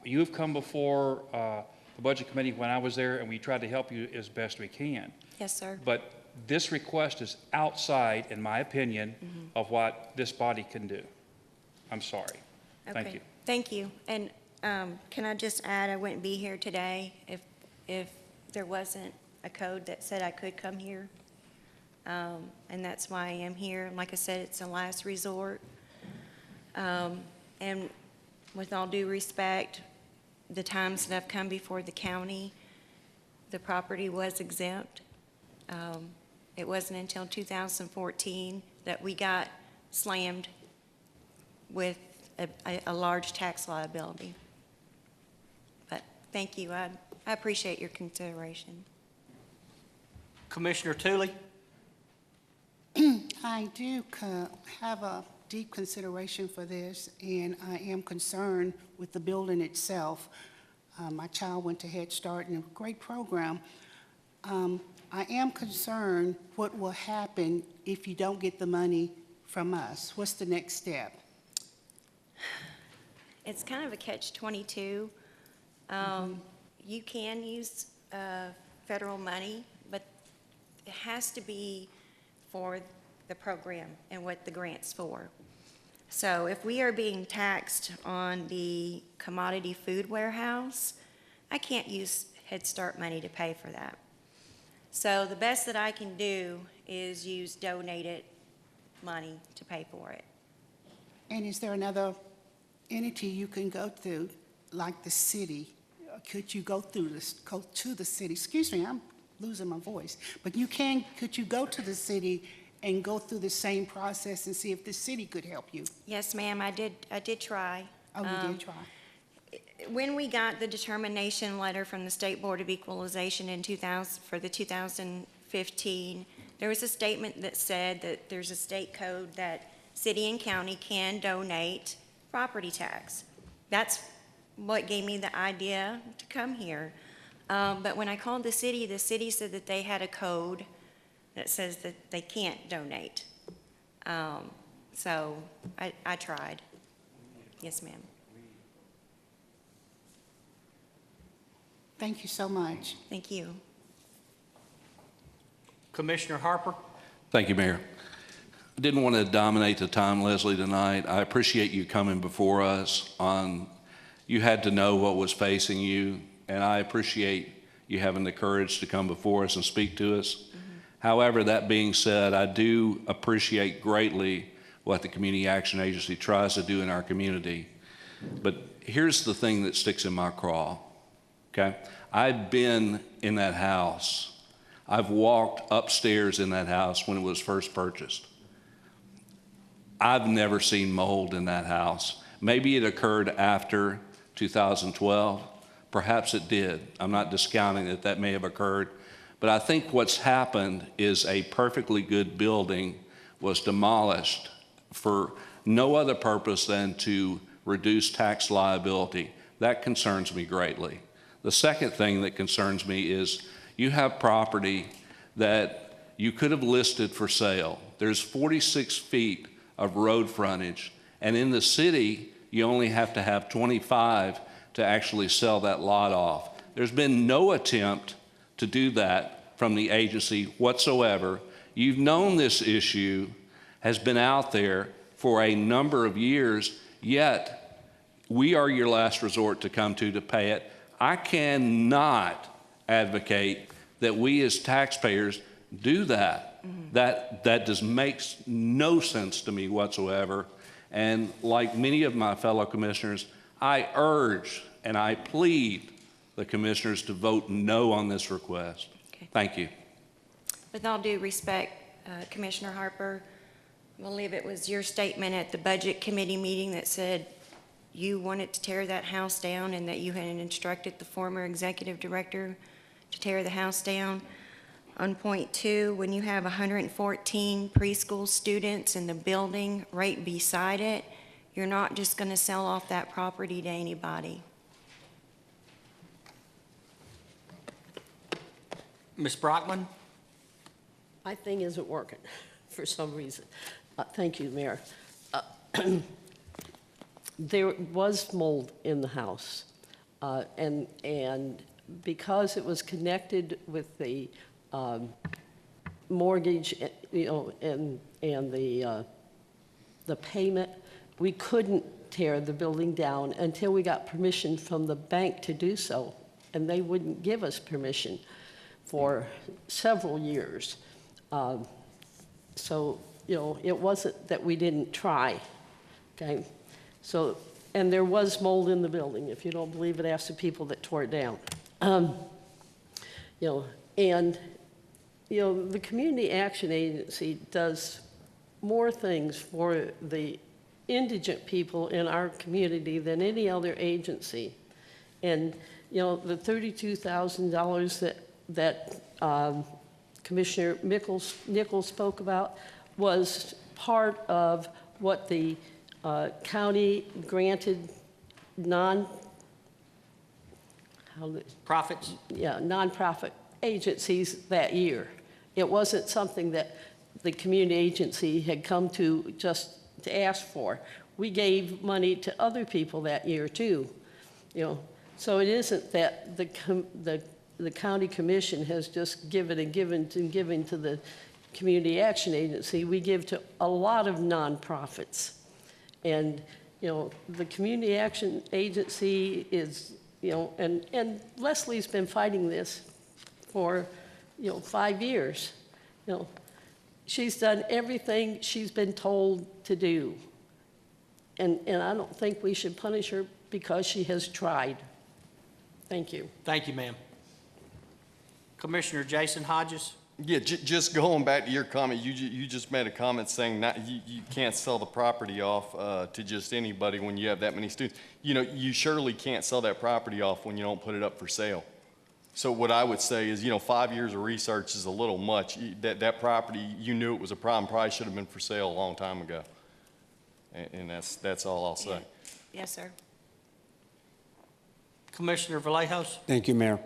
You have come before the Budget Committee when I was there, and we tried to help you as best we can. Yes, sir. But this request is outside, in my opinion, of what this body can do. I'm sorry. Thank Okay. you. Thank you. And can I just add, I wouldn't be here today if there wasn't a code that said I could come here. And that's why I am here. Like I said, it's a last resort. And with all due respect, the times that I've come before the county, the property was exempt. It wasn't until 2014 that we got slammed with a large tax liability. But thank you. I appreciate your consideration. Commissioner Tooley? I do have a deep consideration for this, and I am concerned with the building itself. My child went to Head Start, and a great program. I am concerned what will happen if you don't get the money from us. What's the next step? It's kind of a catch-22. You can use federal money, but it has to be for the program and what the grant's for. So if we are being taxed on the commodity food warehouse, I can't use Head Start money to pay for that. So the best that I can do is use donated money to pay for it. And is there another entity you can go through, like the city? could you go to the city, excuse me, I'm losing my voice, but could you go to the city and go through the same process and see if the city could help you? Yes, ma'am, I did try. Oh, you did try? When we got the determination letter from the State Board of Equalization for the 2015, there was a statement that said that there's a state code that city and county can donate property tax. That's what gave me the idea to come here. But when I called the city said that they had a code that says that they can't donate. So I tried. Yes, ma'am. Thank you so much. Thank you. Commissioner Harper? Thank you, Mayor. I didn't want to dominate the time, Leslie, tonight. I appreciate you coming before us you had to know what was facing you, and I appreciate you having the courage to come before us and speak to us. Mm-hmm. However, that being said, I do appreciate greatly what the Community Action Agency tries to do in our community. But here's the thing that sticks in my craw, okay? I've been in that house. I've walked upstairs in that house when it was first purchased. I've never seen mold in that house. Maybe it occurred after 2012. Perhaps it did. I'm not discounting that that may have occurred. But I think what's happened is a perfectly good building was demolished for no other purpose than to reduce tax liability. That concerns me greatly. The second thing that concerns me is you have property that you could have listed for sale. There's 46 feet of road frontage, and in the city, you only have to have 25 to actually sell that lot off. There's been no attempt to do that from the agency whatsoever. You've known this issue has been out there for a number of years, yet we are your last resort to come to pay it. I cannot advocate that we as taxpayers do that. Mm-hmm. That just makes no sense to me whatsoever. And like many of my fellow commissioners, I urge and I plead the commissioners to vote no on this request. Okay. Thank you. With all due respect, Commissioner Harper, I believe it was your statement at the Budget Committee meeting that said you wanted to tear that house down and that you had instructed the former executive director to tear the house down. On point 2, when you have 114 preschool students in the building right beside it, you're not just going to sell off that property to anybody. Ms. Brockman? My thing isn't working for some reason. Thank you, Mayor. There was mold in the house, and because it was connected with the mortgage, and the payment, we couldn't tear the building down until we got permission from the bank to do so, and they wouldn't give us permission for several years. So, it wasn't that we didn't try, okay? So, and there was mold in the building. If you don't believe it, ask the people that tore it down. The Community Action Agency does more things for the indigent people in our community than any other agency. And, the $32,000 that Commissioner Nichols spoke about was part of what the county granted Profits? Yeah, nonprofit agencies that year. It wasn't something that the community agency had come to just to ask for. We gave money to other people that year too, So it isn't that the county commission has just given and given and given to the Community Action Agency. We give to a lot of nonprofits. And, the Community Action Agency is, and Leslie's been fighting this for, 5 years. She's done everything she's been told to do. And I don't think we should punish her because she has tried. Thank you. Thank you, ma'am. Commissioner Jason Hodges? Yeah, just going back to your comment, you just made a comment saying you can't sell the property off to just anybody when you have that many students. You know, you surely can't sell that property off when you don't put it up for sale. So what I would say is, 5 years of research is a little much. That property, you knew it was a problem, probably should have been for sale a long time ago. And that's all I'll say. Yes, sir. Commissioner Vallejos? Thank you, Mayor.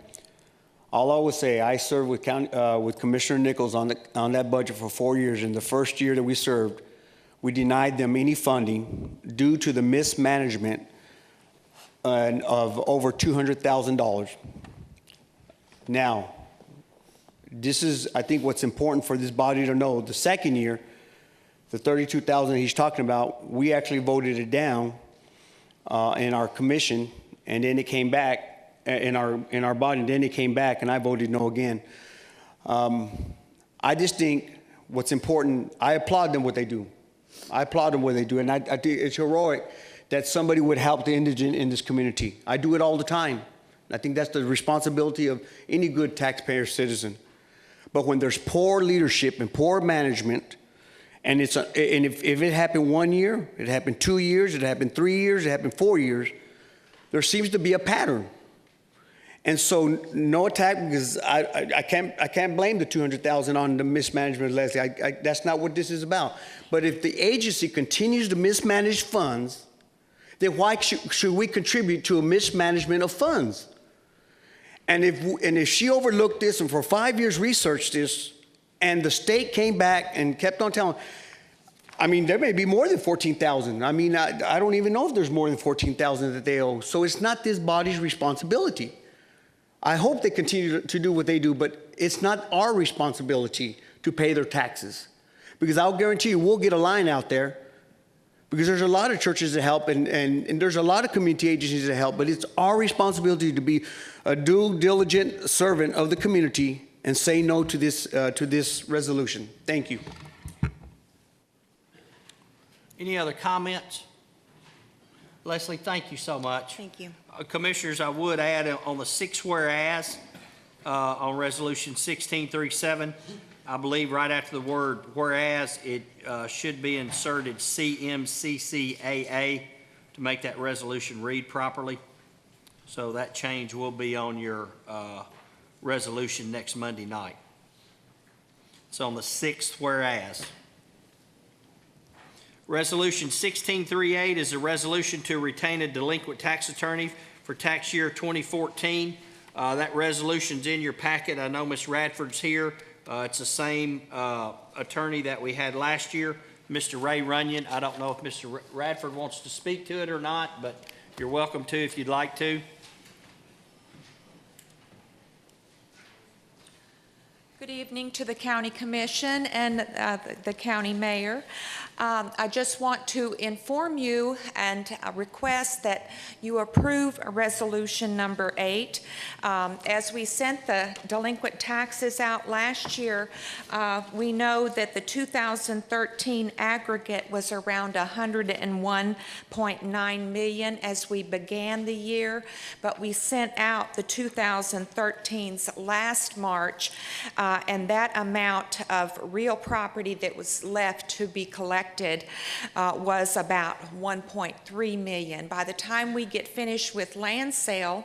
All I would say, I served with Commissioner Nichols on that budget for 4 years. In the first year that we served, we denied them any funding due to the mismanagement of over $200,000. Now, this is, I think, what's important for this body to know. The second year, the $32,000 he's talking about, we actually voted it down in our commission, and then it came back in our body, and then it came back, and I voted no again. I just think what's important, I applaud them what they do. I applaud them what they do, and I think it's heroic that somebody would help the indigent in this community. I do it all the time. I think that's the responsibility of any good taxpayer citizen. But when there's poor leadership and poor management, and if it happened 1 year, it happened 2 years, it happened 3 years, it happened 4 years, there seems to be a pattern. And so no attack, because I can't blame the $200,000 on the mismanagement of Leslie. That's not what this is about. But if the agency continues to mismanage funds, then why should we contribute to a mismanagement of funds? And if she overlooked this and for 5 years researched this, and the state came back and kept on telling, I mean, there may be more than $14,000. I mean, I don't even know if there's more than $14,000 that they owe. So it's not this body's responsibility. I hope they continue to do what they do, but it's not our responsibility to pay their taxes. Because I'll guarantee you, we'll get a line out there, because there's a lot of churches that help, and there's a lot of community agencies that help, but it's our responsibility to be a due diligent servant of the community and say no to this resolution. Thank you. Any other comments? Leslie, thank you so much. Thank you. Commissioners, I would add on the 6 whereas on Resolution 1637, I believe right after the word whereas, it should be inserted CMCCAA to make that resolution read properly. So that change will be on your resolution next Monday night. It's on the 6th whereas. Resolution 1638 is a resolution to retain a delinquent tax attorney for tax year 2014. That resolution's in your packet. I know Ms. Radford's here. It's the same attorney that we had last year, Mr. Ray Runyon. I don't know if Mr. Radford wants to speak to it or not, but you're welcome to if you'd like to. Good evening to the County Commission and the County Mayor. I just want to inform you and request that you approve Resolution number 8. As we sent the delinquent taxes out last year, we know that the 2013 aggregate was around $101.9 million as we began the year, but we sent out the 2013's last March, and that amount of real property that was left to be collected was about $1.3 million. By the time we get finished with land sale,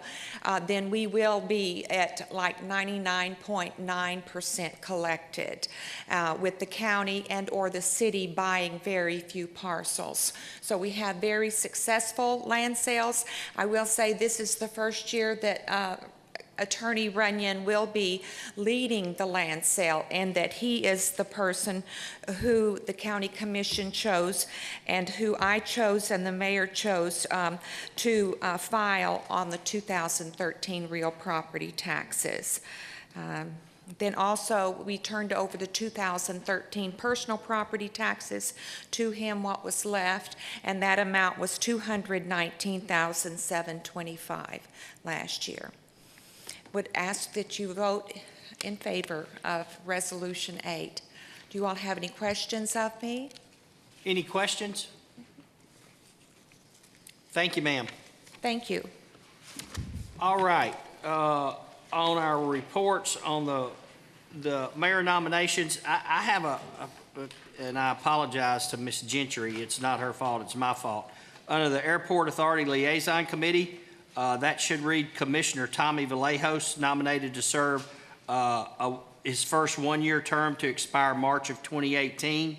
then we will be at like 99.9% collected, with the county and or the city buying very few parcels. So we have very successful land sales. I will say this is the first year that Attorney Runyon will be leading the land sale, and that he is the person who the County Commission chose and who I chose and the Mayor chose to file on the 2013 real property taxes. Then also, we turned over the 2013 personal property taxes to him, what was left, and that amount was $219,725 last year. Would ask that you vote in favor of Resolution 8. Do you all have any questions of me? Any questions? Thank you, ma'am. Thank you. All right. on our reports on the mayor nominations, I have and I apologize to Ms. Gentry. It's not her fault, it's my fault. Under the Airport Authority Liaison Committee, that should read Commissioner Tommy Vallejos, nominated to serve his first one-year term to expire March of 2018.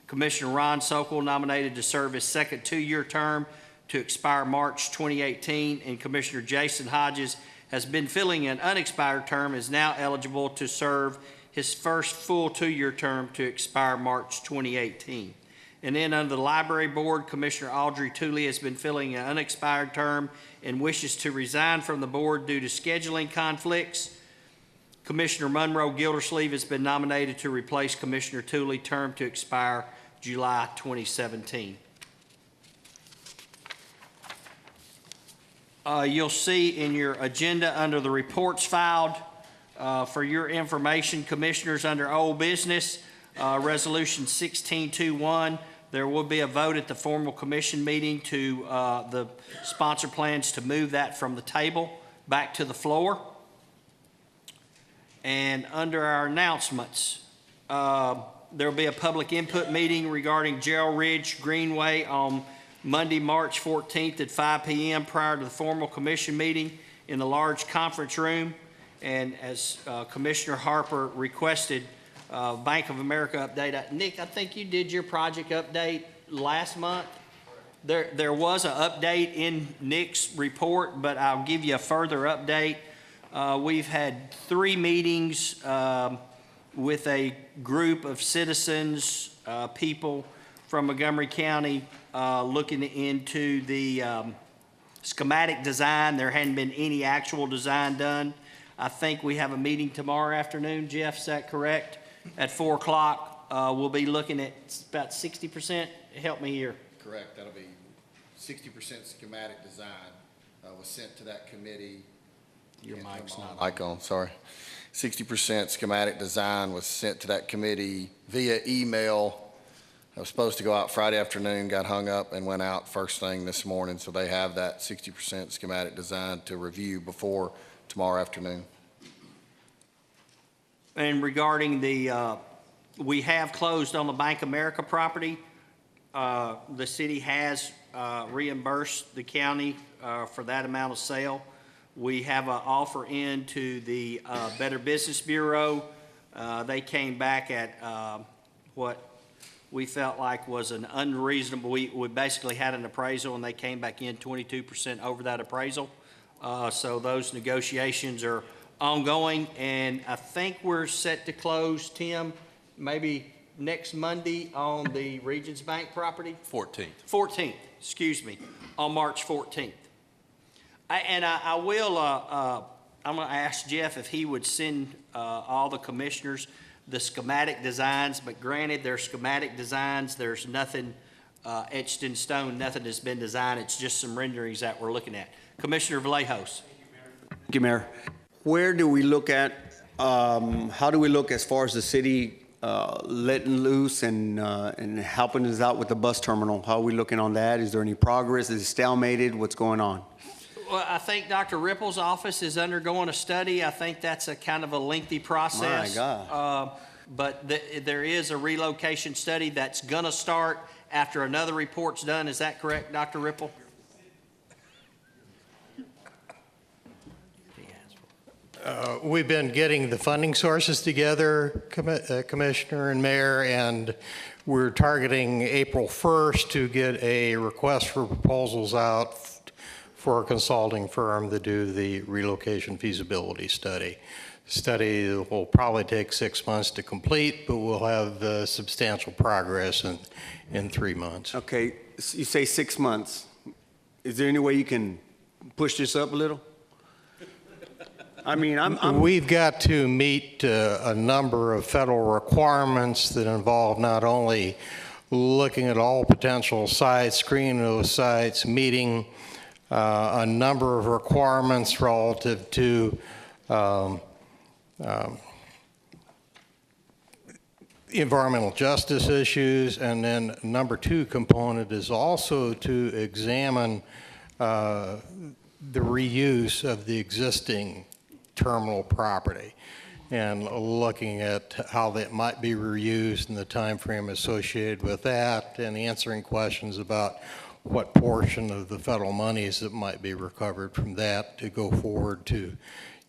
Commissioner Ron Sokol, nominated to serve his second two-year term to expire March 2018. And Commissioner Jason Hodges has been filling an unexpired term, is now eligible to serve his first full two-year term to expire March 2018. And then under the Library Board, Commissioner Audrey Tooley has been filling an unexpired term and wishes to resign from the board due to scheduling conflicts. Commissioner Monroe Gildersleeve has been nominated to replace Commissioner Tooley, term to expire July 2017. You'll see in your agenda under the reports filed, for your information, commissioners, under old business, resolution 1621, there will be a vote at the formal commission meeting to the sponsor plans to move that from the table back to the floor. And under our announcements, there will be a public input meeting regarding Gerald Ridge Greenway on Monday, March 14th at 5 p.m. prior to the formal commission meeting in the large conference room. And as Commissioner Harper requested, Bank of America update. Nick, I think you did your project update last month. There was an update in Nick's report, but I'll give you a further update. We've had 3 meetings with a group of citizens, people from Montgomery County, looking into the schematic design. There hadn't been any actual design done. I think we have a meeting tomorrow afternoon, Jeff, is that correct? At 4 o'clock, we'll be looking at about 60%. Help me here. Correct. That'll be 60% schematic design was sent to that committee. Your mic's not Mic on, sorry. 60% schematic design was sent to that committee via email. It was supposed to go out Friday afternoon, got hung up, and went out first thing this morning. So they have that 60% schematic design to review before tomorrow afternoon. And regarding the, we have closed on the Bank of America property. The city has reimbursed the county for that amount of sale. We have an offer in to the Better Business Bureau. They came back at what we felt like was an unreasonable, we basically had an appraisal and they came back in 22% over that appraisal. So those negotiations are ongoing, and I think we're set to close, Tim, maybe next Monday on the Regions Bank property? 14th, excuse me, on March 14th. I will, I'm going to ask Jeff if he would send all the commissioners the schematic designs, but granted, they're schematic designs. There's nothing etched in stone, nothing has been designed. It's just some renderings that we're looking at. Commissioner Vallejos. Thank you, Mayor. Where do we look at, how do we look as far as the city letting loose and helping us out with the bus terminal? How are we looking on that? Is there any progress? Is it stalemated? What's going on? Well, I think Dr. Ripple's office is undergoing a study. I think that's a kind of a lengthy process. My God. But there is a relocation study that's going to start after another report's done. Is that correct, Dr. Ripple? We've been getting the funding sources together, Commissioner and Mayor, and we're targeting April 1st to get a request for proposals out for a consulting firm to do the relocation feasibility study. The study will probably take 6 months to complete, but we'll have substantial progress in 3 months. Okay, you say 6 months. Is there any way you can push this up a little? I mean, We've got to meet a number of federal requirements that involve not only looking at all potential sites, screening those sites, meeting a number of requirements relative to environmental justice issues, and then number 2 component is also to examine the reuse of the existing terminal property and looking at how that might be reused and the time frame associated with that, and answering questions about what portion of the federal monies that might be recovered from that to go forward to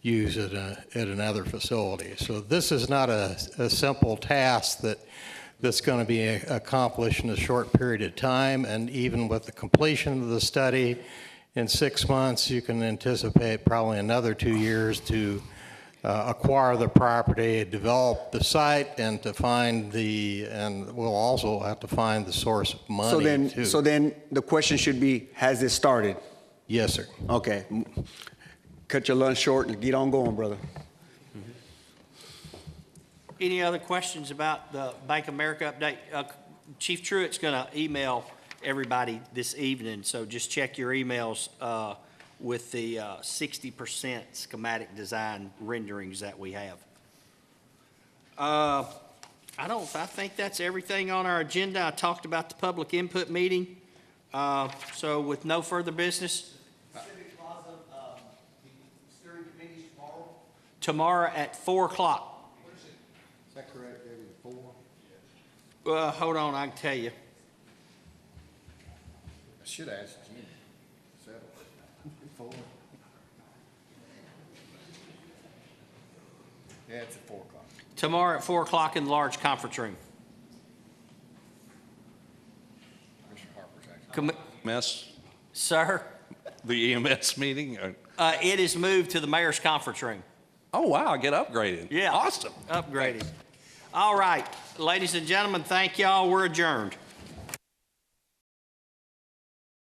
use at another facility. So this is not a simple task that's going to be accomplished in a short period of time, and even with the completion of the study in 6 months, you can anticipate probably another 2 years to acquire the property, develop the site, and we'll also have to find the source of money too. So then the question should be, has this started? Yes, sir. Okay. Cut your lunch short and get on going, brother. Any other questions about the Bank of America update? Chief Truitt's going to email everybody this evening, so just check your emails with the 60% schematic design renderings that we have. I think that's everything on our agenda. I talked about the public input meeting. So with no further business. Tomorrow at 4 o'clock. Is that correct, David? 4? Hold on, I can tell you. I should ask Jimmy. 7. 4. Yeah, it's at 4 o'clock. Tomorrow at 4 o'clock in the large conference room. EMS, Sir? the EMS meeting? It is moved to the mayor's conference room. Oh, wow, get upgraded. Yeah. Awesome. Upgraded. All right, ladies and gentlemen, thank y'all. We're adjourned.